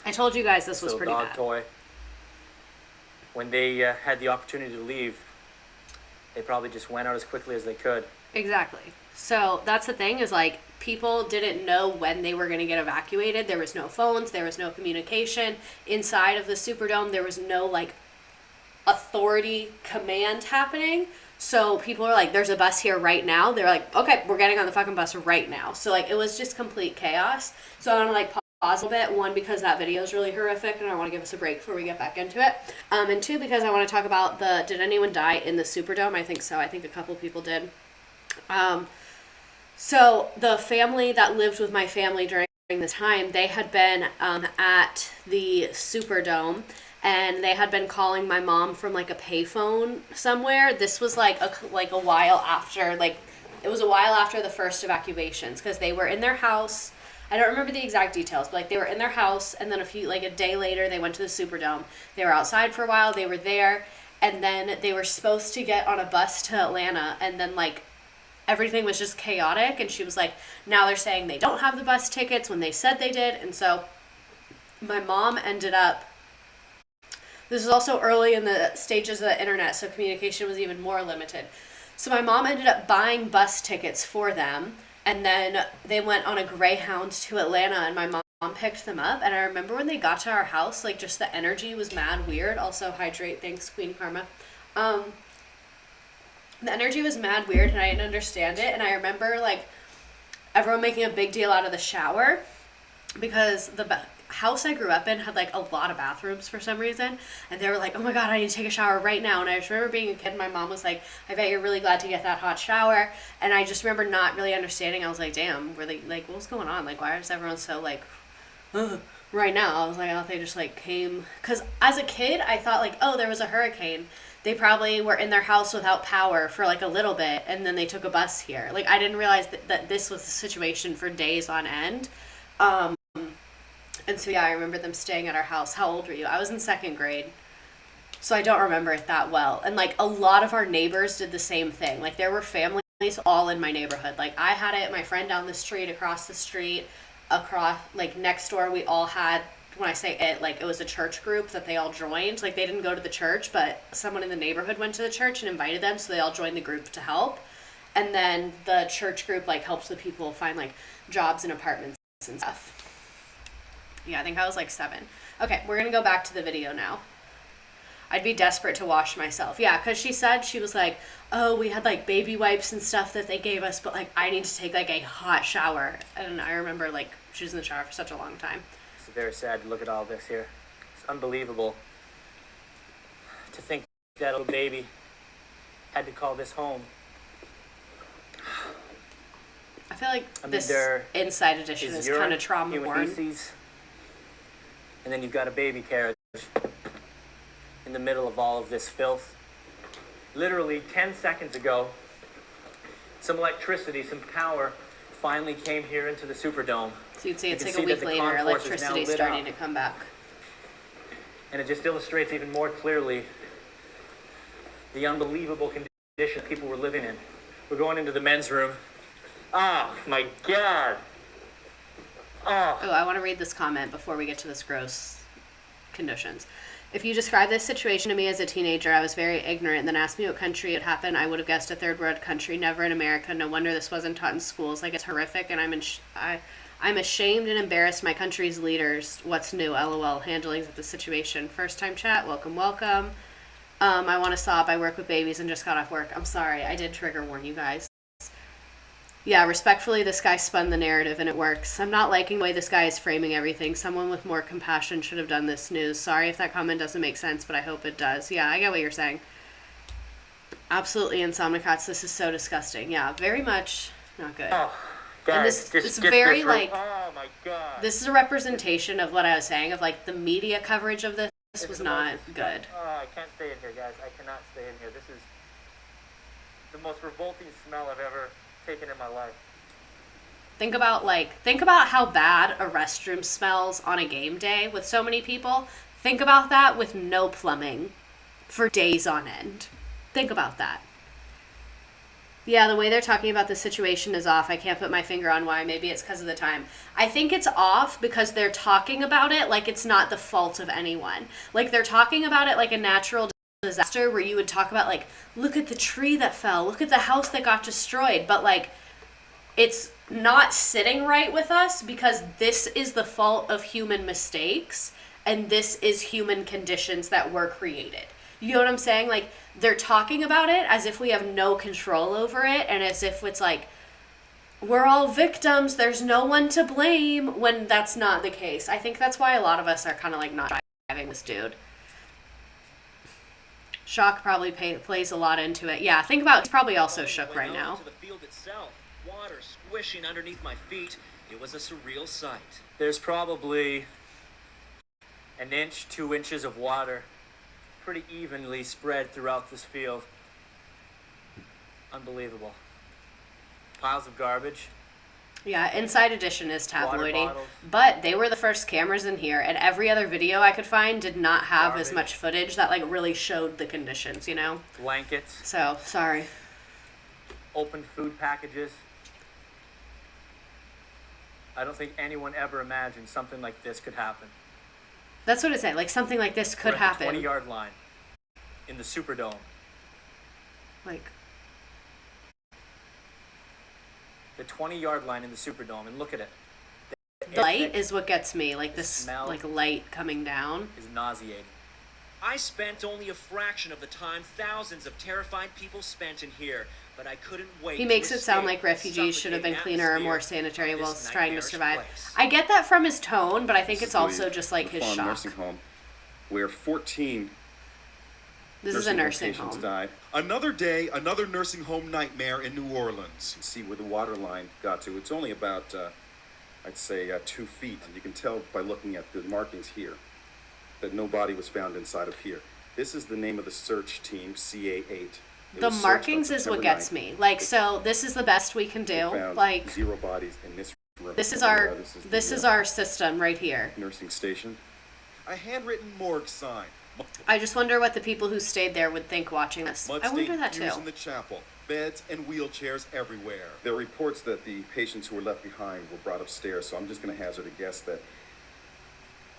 I told you guys this was pretty dog bad. Toy. When they had the opportunity to leave, they probably just went out as quickly as they could. Exactly. So that's the thing, is like, people didn't know when they were going to get evacuated. There was no phones. There was no communication. Inside of the Superdome, there was no, like, authority command happening. So people are like, there's a bus here right now. They're like, okay, we're getting on the fucking bus right now. So, like, it was just complete chaos. So I want to, like, pause a bit. 1, because that video is really horrific and I want to give us a break before we get back into it. And 2, because I want to talk about did anyone die in the Superdome? I think so. I think a couple people did. So the family that lived with my family during this time, they had been at the Superdome, and they had been calling my mom from like a payphone somewhere. This was like a while after, like, it was a while after the first evacuations, because they were in their house. I don't remember the exact details, but like, they were in their house, and then a day later they went to the Superdome. They were outside for a while, they were there, and then they were supposed to get on a bus to Atlanta, and then like everything was just chaotic, and she was like, now they're saying they don't have the bus tickets when they said they did. And so my mom ended up, this is also early in the stages of the internet, so communication was even more limited. So my mom ended up buying bus tickets for them, and then they went on a Greyhound to Atlanta, and my mom picked them up. And I remember when they got to our house, like, just the energy was mad weird. Also, hydrate, thanks, Queen Karma. The energy was mad weird, and I didn't understand it. And I remember, like, everyone making a big deal out of the shower, because the house I grew up in had, like, a lot of bathrooms for some reason. And they were like, oh my God, I need to take a shower right now. And I just remember being a kid, and my mom was like, I bet you're really glad to get that hot shower. And I just remember not really understanding. I was like, damn, really, like, what's going on? Like, why is everyone so, like, ugh, right now? I was like, oh, they just, like, came. Because as a kid, I thought, like, oh, there was a hurricane. They probably were in their house without power for like a little bit, and then they took a bus here. Like, I didn't realize that this was the situation for days on end. And so, yeah, I remember them staying at our house. How old were you? I was in second grade. So I don't remember it that well. And, like, a lot of our neighbors did the same thing. Like, there were families all in my neighborhood. Like, I had it, my friend down the street, across the street, like, next door, we all had, when I say it, like, it was a church group that they all joined. Like, they didn't go to the church, but someone in the neighborhood went to the church and invited them, so they all joined the group to help. And then the church group, like, helps the people find, like, jobs and apartments and stuff. Yeah, I think I was, like, 7. Okay, we're gonna go back to the video now. I'd be desperate to wash myself. Yeah, because she said, she was like, oh, we had, like, baby wipes and stuff that they gave us, but, like, I need to take, like, a hot shower. And I remember, like, she was in the shower for such a long time. It's very sad to look at all this here. It's unbelievable to think that little baby had to call this home. I feel like this there Inside Edition is kind of trauma-born. And then you've got a baby carriage in the middle of all of this filth. Literally 10 seconds ago, some electricity, some power finally came here into the Superdome. So you'd say it's like a week later, electricity's starting to come back. And it just illustrates even more clearly the unbelievable condition people were living in. We're going into the men's room. Oh my God. Oh, I want to read this comment before we get to this gross conditions. If you described this situation to me as a teenager, I was very ignorant, and then asked me what country it happened, I would have guessed a third world country, never in America. No wonder this wasn't taught in schools. Like, it's horrific, and I'm ashamed and embarrassed my country's leaders. What's new? LOL. Handlings of the situation. First time chat. Welcome, welcome. I want to sob. I work with babies and just got off work. I'm sorry. I did trigger warn you guys. Yeah, respectfully, this guy spun the narrative and it works. I'm not liking the way this guy is framing everything. Someone with more compassion should have done this news. Sorry if that comment doesn't make sense, but I hope it does. Yeah, I get what you're saying. Absolutely, Insomnicots, this is so disgusting. Yeah, very much not good. Oh, guys, and this very, this like, oh my God. This is a representation of what I was saying, of, like, the media coverage of this was not good. Oh, I can't stay in here, guys. I cannot stay in here. This is the most revolting smell I've ever taken in my life. Think about how bad a restroom smells on a game day with so many people. Think about that with no plumbing for days on end. Think about that. Yeah, the way they're talking about the situation is off. I can't put my finger on why. Maybe it's because of the time. I think it's off because they're talking about it like it's not the fault of anyone. Like, they're talking about it like a natural disaster where you would talk about, like, look at the tree that fell, look at the house that got destroyed, but, like, it's not sitting right with us because this is the fault of human mistakes and this is human conditions that were created. You know what I'm saying? Like, they're talking about it as if we have no control over it and as if it's like we're all victims, there's no one to blame, when that's not the case. I think that's why a lot of us are kind of like not driving this dude. Shock probably plays a lot into it. Yeah, think about, he's probably also shook right now. To the field itself, water squishing underneath my feet. It was a surreal sight. There's probably an inch, 2 inches of water pretty evenly spread throughout this field. Unbelievable. Piles of garbage. Yeah, Inside Edition is tabloidy, bottles. but they were the first cameras in here, and every other video I could find did not have as Garbage. much footage that, like, really showed the conditions, you know? Blankets. So, sorry. Open food packages. I don't think anyone ever imagined something like this could happen. That's what it said, like, something like this could We're at the happen. 20-yard line in the Superdome. Like, The 20-yard line in the Superdome, and look at it. the light is what gets me, like, this, smell like, light coming down. Is nauseating. I spent only a fraction of the time thousands of terrified people spent in here, but I couldn't wait. He makes to it sound escape like refugees should have been suffocating cleaner or more atmosphere sanitary of while this trying to nightmarish survive. place. I get that from his tone, but I think This it's is also the- just, like, the his Fawn shock. nursing home, where 14 This is a nursing patients home. died. Another day, another nursing home nightmare in New Orleans. You can see where the water line got to. It's only about, I'd say, 2 feet. And you can tell by looking at the markings here that no body was found inside of here. This is the name of the search team, CA8. It The was searched markings on is what September gets 9th. me. Like, so this is the best we can They do. found Like, 0 bodies in this This is our system right here. nursing station. A handwritten morgue sign. I just wonder what the people who stayed there would think watching this. I wonder Mud-stained that too. pews in the chapel. Beds and wheelchairs everywhere. There are reports that the patients who were left behind were brought upstairs, so I'm just going to hazard a guess that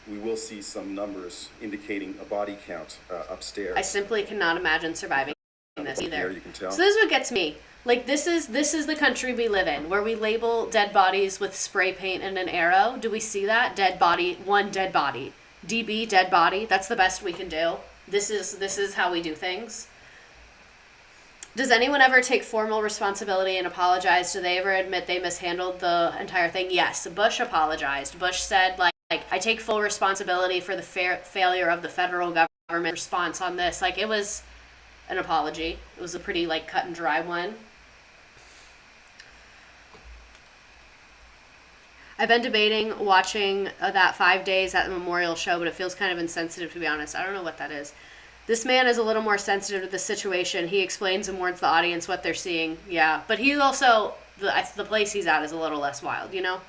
we will see some numbers indicating a body count upstairs. I simply cannot imagine surviving this either. Here you can tell. So this is what gets me. Like this is the country we live in, where we label dead bodies with spray paint and an arrow. Do we see that? Dead body, one dead body. DB, dead body. That's the best we can do. This is how we do things. Does anyone ever take formal responsibility and apologize? Do they ever admit they mishandled the entire thing? Yes. Bush apologized. Bush said, like I take full responsibility for the failure of the federal government response on this. Like, it was an apology. It was a pretty, like, cut and dry one. I've been debating watching that 5 days at the memorial show, but it feels kind of insensitive, to be honest. I don't know what that is. This man is a little more sensitive to the situation. He explains and warns the audience what they're seeing. Yeah, but he's also, the place he's at is a little less wild, you know?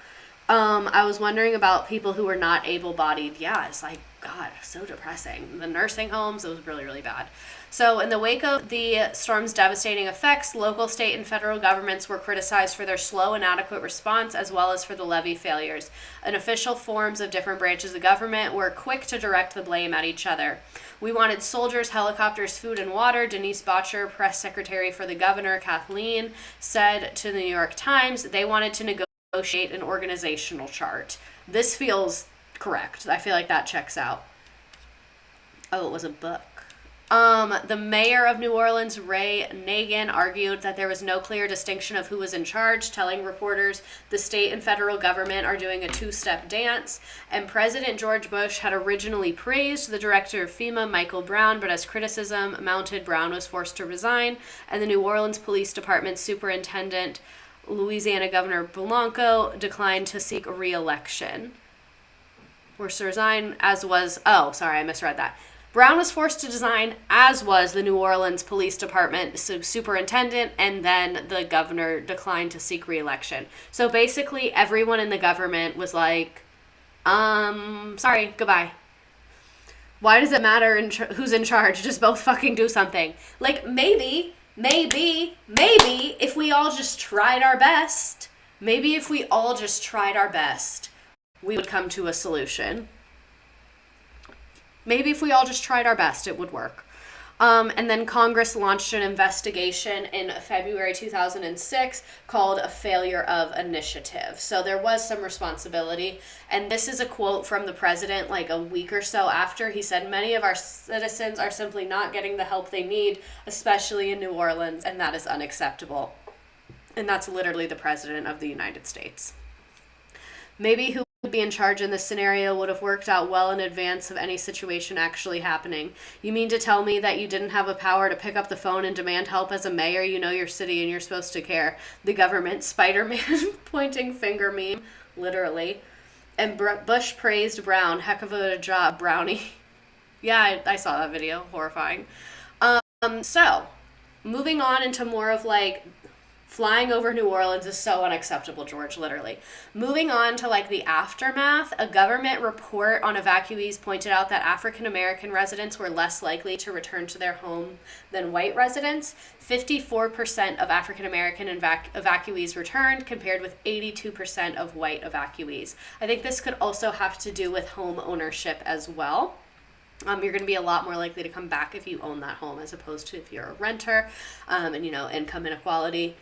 I was wondering about people who were not able-bodied. Yeah, it's like, God, so depressing. The nursing homes, it was really, really bad. So in the wake of the storm's devastating effects, local, state, and federal governments were criticized for their slow and inadequate response, as well as for the levee failures. And official forms of different branches of government were quick to direct the blame at each other. We wanted soldiers, helicopters, food, and water. Denise Bottcher, press secretary for the governor, Kathleen, said to the New York Times they wanted to negotiate an organizational chart. This feels correct. I feel like that checks out. Oh, it was a book. The mayor of New Orleans, Ray Nagin, argued that there was no clear distinction of who was in charge, telling reporters the state and federal government are doing a two-step dance. And President George Bush had originally praised the director of FEMA, Michael Brown, but as criticism mounted, Brown was forced to resign, and the New Orleans Police Department superintendent, Louisiana Governor Blanco, declined to seek re-election. Was to resign, as was... Oh, sorry, I misread that. Brown was forced to resign, as was the New Orleans Police Department superintendent, and then the governor declined to seek re-election. So basically, everyone in the government was like, sorry, goodbye. Why does it matter who's in charge? Just both fucking do something. Like, maybe, if we all just tried our best, we would come to a solution. Maybe if we all just tried our best, it would work. And then Congress launched an investigation in February 2006 called a failure of initiative. So there was some responsibility. And this is a quote from the president like a week or so after. He said, "Many of our citizens are simply not getting the help they need, especially in New Orleans, and that is unacceptable." And that's literally the president of the United States. Maybe who would be in charge in this scenario would have worked out well in advance of any situation actually happening. You mean to tell me that you didn't have a power to pick up the phone and demand help as a mayor? You know your city and you're supposed to care. The government, Spider-Man pointing finger meme, literally. And Bush praised Brown. Heck of a job, Brownie. Yeah, I saw that video. Horrifying. So, moving on into more of like... Flying over New Orleans is so unacceptable, George, literally. Moving on to like the aftermath, a government report on evacuees pointed out that African American residents were less likely to return to their home than white residents. 54% of African American evacuees returned, compared with 82% of white evacuees. I think this could also have to do with home ownership as well. You're going to be a lot more likely to come back if you own that home as opposed to if you're a renter, and income inequality.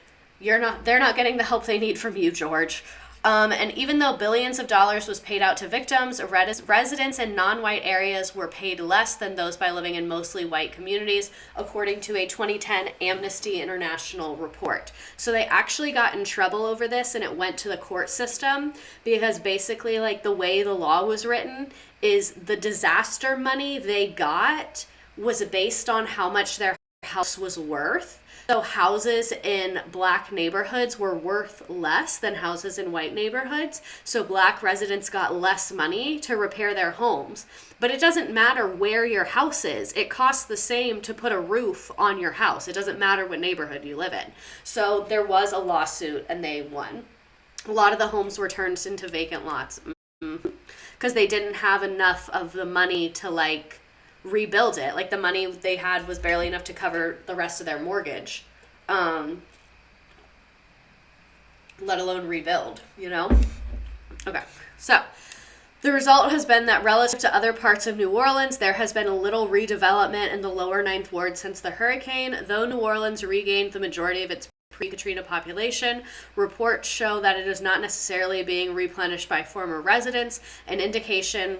They're not getting the help they need from you, George. And even though billions of dollars was paid out to victims, residents in non-white areas were paid less than those by living in mostly white communities, according to a 2010 Amnesty International report. So they actually got in trouble over this, and it went to the court system, because basically, like, the way the law was written is the disaster money they got was based on how much their house was worth. So houses in black neighborhoods were worth less than houses in white neighborhoods. So black residents got less money to repair their homes. But it doesn't matter where your house is. It costs the same to put a roof on your house. It doesn't matter what neighborhood you live in. So there was a lawsuit and they won. A lot of the homes were turned into vacant lots because they didn't have enough of the money to like rebuild it. Like the money they had was barely enough to cover the rest of their mortgage, let alone rebuild, you know? Okay, so the result has been that relative to other parts of New Orleans, there has been a little redevelopment in the lower Ninth Ward since the hurricane. Though New Orleans regained the majority of its pre-Katrina population, reports show that it is not necessarily being replenished by former residents, an indication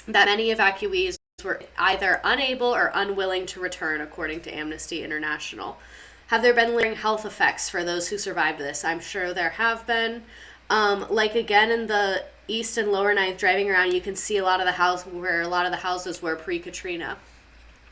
that many evacuees were either unable or unwilling to return, according to Amnesty International. Have there been lingering health effects for those who survived this? I'm sure there have been. Like again in the East and Lower Ninth, driving around, you can see a lot of the houses were pre-Katrina.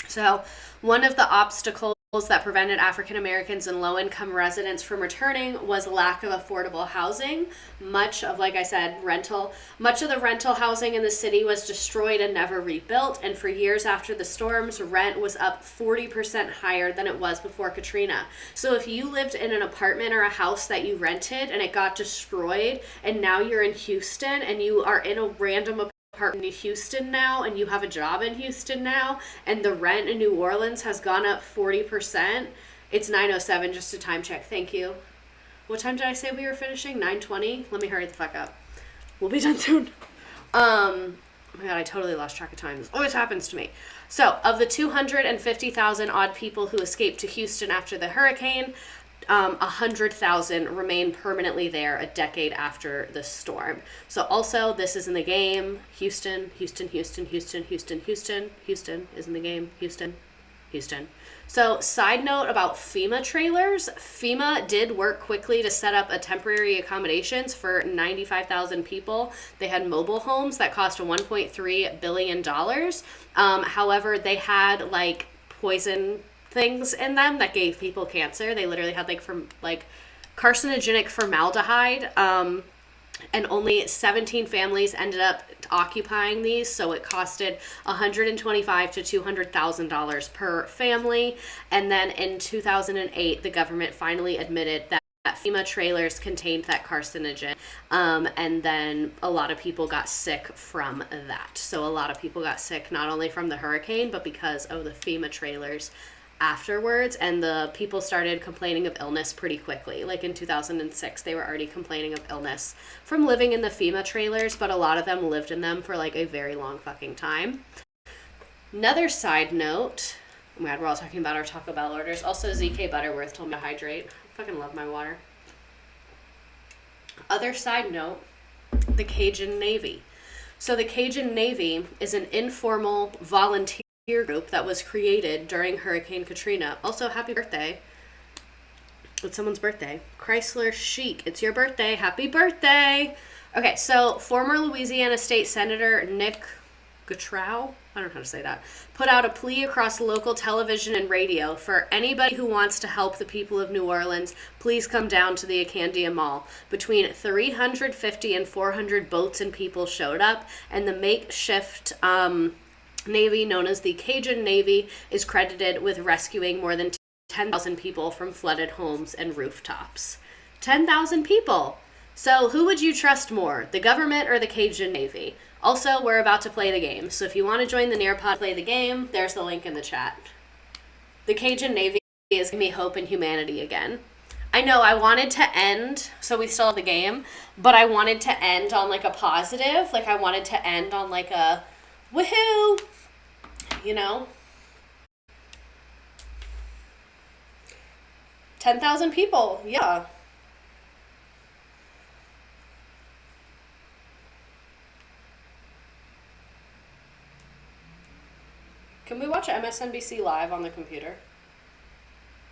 So one of the obstacles that prevented African Americans and low-income residents from returning was lack of affordable housing. Much of the rental housing in the city was destroyed and never rebuilt, and for years after the storms, rent was up 40% higher than it was before Katrina. So if you lived in an apartment or a house that you rented and it got destroyed, and now you're in Houston and you are in a random apartment in Houston now, and you have a job in Houston now, and the rent in New Orleans has gone up 40%. It's 9:07, just a time check. Thank you. What time did I say we were finishing? 9:20? Let me hurry the fuck up. We'll be done soon. Oh my god, I totally lost track of time. This always happens to me. So, of the 250,000 odd people who escaped to Houston after the hurricane, 100,000 remain permanently there a decade after the storm. So also, this is in the game. Houston, Houston, Houston, Houston, Houston, Houston, Houston is in the game. Houston, Houston. So side note about FEMA trailers. FEMA did work quickly to set up a temporary accommodations for 95,000 people. They had mobile homes that cost $1.3 billion. However, they had like poison things in them that gave people cancer. They literally had carcinogenic formaldehyde, and only 17 families ended up occupying these, so it costed $125,000 to $200,000 per family. And then in 2008, the government finally admitted that FEMA trailers contained that carcinogen, and then a lot of people got sick from that. So a lot of people got sick not only from the hurricane, but because of the FEMA trailers afterwards, and the people started complaining of illness pretty quickly. Like in 2006, they were already complaining of illness from living in the FEMA trailers, but a lot of them lived in them for like a very long fucking time. Another side note, oh my god, we're all talking about our Taco Bell orders. Also, ZK Butterworth told me to hydrate. I fucking love my water. Other side note, the Cajun Navy. So the Cajun Navy is an informal volunteer group that was created during Hurricane Katrina. Also, happy birthday. It's someone's birthday. Chrysler Chic, it's your birthday. Happy birthday. Okay, so former Louisiana State Senator Nick Gatrow, I don't know how to say that, put out a plea across local television and radio for anybody who wants to help the people of New Orleans, please come down to the Acandia Mall. Between 350 and 400 boats and people showed up, and the makeshift Navy, known as the Cajun Navy, is credited with rescuing more than 10,000 people from flooded homes and rooftops. 10,000 people! So who would you trust more, the government or the Cajun Navy? Also, we're about to play the game, so if you want to join the Nearpod play the game, there's the link in the chat. The Cajun Navy is giving me hope in humanity again. I know, I wanted to end, so we still have the game, but I wanted to end on like a positive, like I wanted to end on like a woohoo, you know? 10,000 people, yeah. Can we watch MSNBC live on the computer?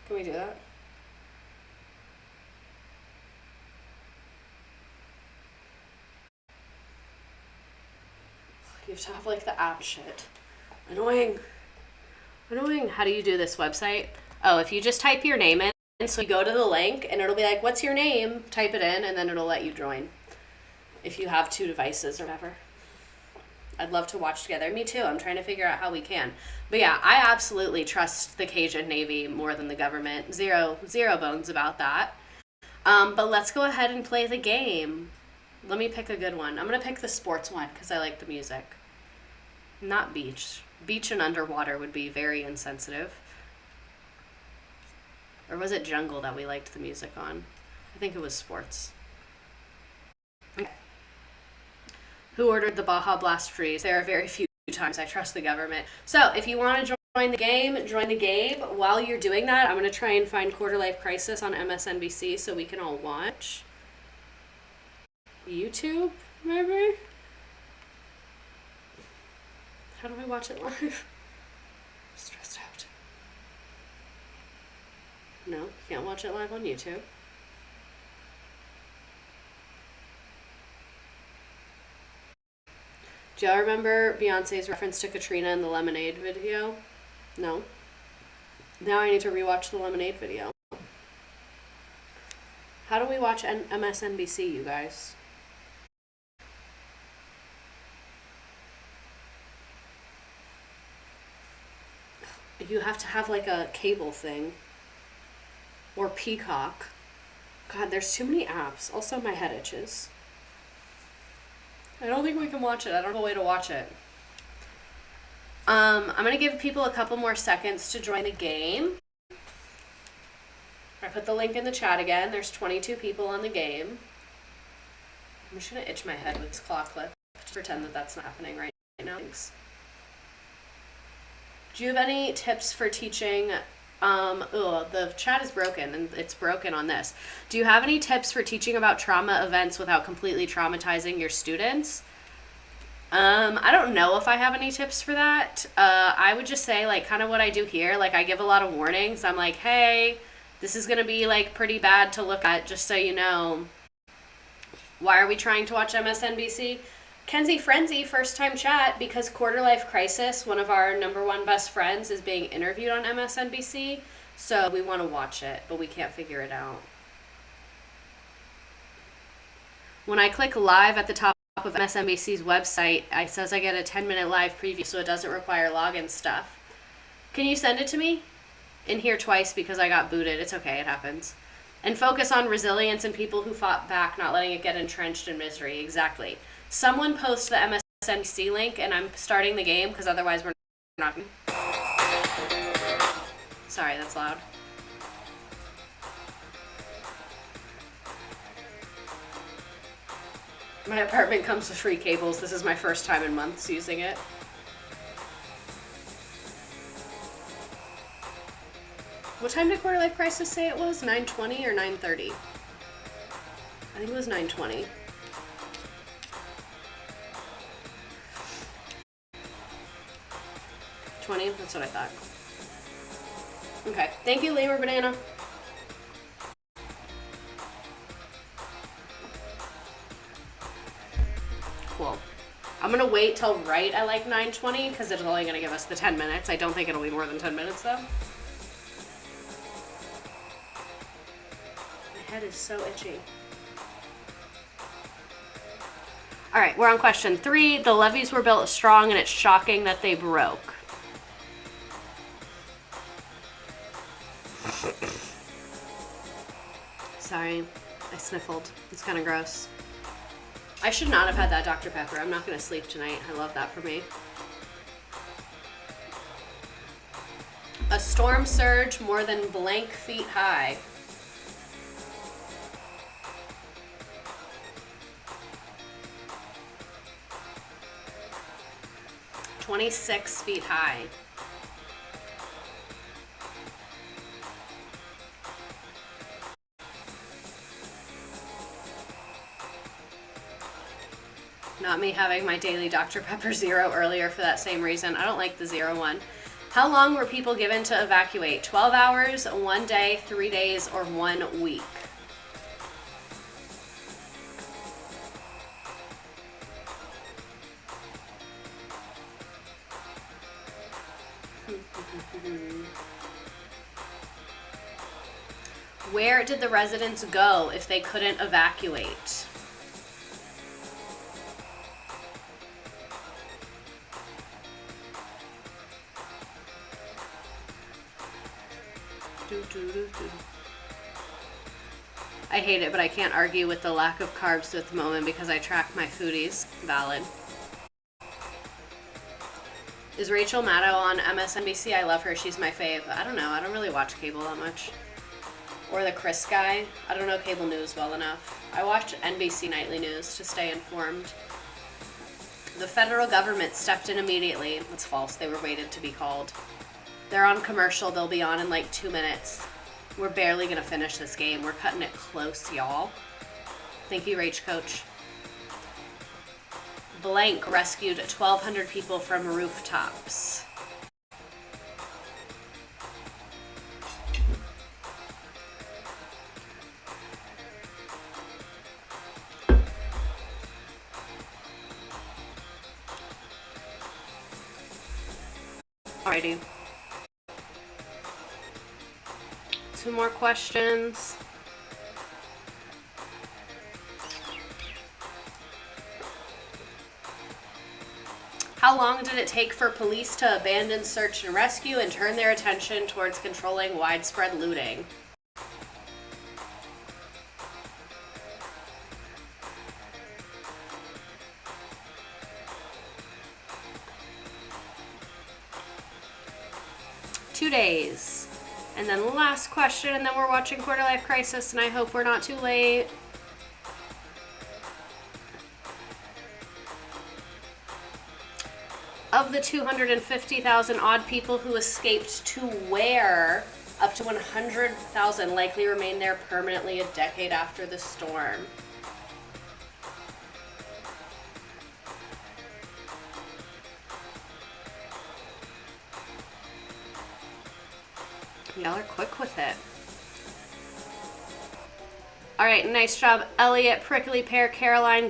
Can we do that? You have to have like the app shit. Annoying. Annoying. How do you do this website? Oh, if you just type your name in, so you go to the link and it'll be like, what's your name? Type it in and then it'll let you join. If you have 2 devices or whatever. I'd love to watch together. Me too. I'm trying to figure out how we can. But yeah, I absolutely trust the Cajun Navy more than the government. Zero bones about that. But let's go ahead and play the game. Let me pick a good one. I'm going to pick the sports one because I like the music. Not beach. Beach and underwater would be very insensitive. Or was it jungle that we liked the music on? I think it was sports. Okay. Who ordered the Baja Blast freeze? There are very few times I trust the government. So if you want to join the game, join the game. While you're doing that, I'm going to try and find Quarter Life Crisis on MSNBC so we can all watch. YouTube, maybe? How do I watch it live? Stressed out. No, can't watch it live on YouTube. Do y'all remember Beyonce's reference to Katrina in the Lemonade video? No? Now I need to rewatch the Lemonade video. How do we watch MSNBC, you guys? You have to have like a cable thing. Or Peacock. God, there's too many apps. Also, my head itches. I don't think we can watch it. I don't have a way to watch it. I'm going to give people a couple more seconds to join the game. I put the link in the chat again. There's 22 people on the game. I'm just going to itch my head with this claw clip. Just pretend that that's not happening right now. Thanks. Do you have any tips for teaching? The chat is broken and it's broken on this. Do you have any tips for teaching about trauma events without completely traumatizing your students? I don't know if I have any tips for that. I would just say like kind of what I do here. Like I give a lot of warnings. I'm like, hey, this is going to be like pretty bad to look at, just so you know. Why are we trying to watch MSNBC? Kenzie Frenzy, first time chat, because Quarter Life Crisis, one of our #1 best friends, is being interviewed on MSNBC. So we want to watch it, but we can't figure it out. When I click live at the top of MSNBC's website, it says I get a 10-minute live preview, so it doesn't require login stuff. Can you send it to me? In here twice because I got booted. It's okay, it happens. And focus on resilience and people who fought back, not letting it get entrenched in misery. Exactly. Someone post the MSNBC link, and I'm starting the game because otherwise we're not. Sorry, that's loud. My apartment comes with free cables. This is my first time in months using it. What time did Quarter Life Crisis say it was? 9:20 or 9:30? I think it was 9:20. That's what I thought. Okay. Thank you, Lemur Banana. Cool. I'm going to wait till right at like 9:20 because it's only going to give us the 10 minutes. I don't think it'll be more than 10 minutes though. My head is so itchy. All right, we're on question 3. The levees were built strong and it's shocking that they broke. Sorry, I sniffled. It's kind of gross. I should not have had that Dr. Pepper. I'm not going to sleep tonight. I love that for me. A storm surge more than blank feet high. "26 feet high." Not me having my daily Dr. Pepper Zero earlier for that same reason. I don't like the zero one. How long were people given to evacuate? 12 hours, 1 day, 3 days, or 1 week? Where did the residents go if they couldn't evacuate? I hate it, but I can't argue with the lack of carbs at the moment because I track my foodies. Valid. Is Rachel Maddow on MSNBC? I love her. She's my fave. I don't know. I don't really watch cable that much. Or the Chris guy. I don't know cable news well enough. I watch NBC Nightly News to stay informed. The federal government stepped in immediately. That's false. They were waited to be called. They're on commercial. They'll be on in like 2 minutes. We're barely going to finish this game. We're cutting it close, y'all. Thank you, Rach Coach. Blank rescued 1,200 people from rooftops. Alrighty. 2 more questions. How long did it take for police to abandon search and rescue and turn their attention towards controlling widespread looting? Two days. And then the last question, and then we're watching Quarter Life Crisis, and I hope we're not too late. Of the 250,000 odd people who escaped to where, up to 100,000 likely remain there permanently a decade after the storm. Y'all are quick with it. All right, nice job, Elliot, Prickly Pear, Caroline,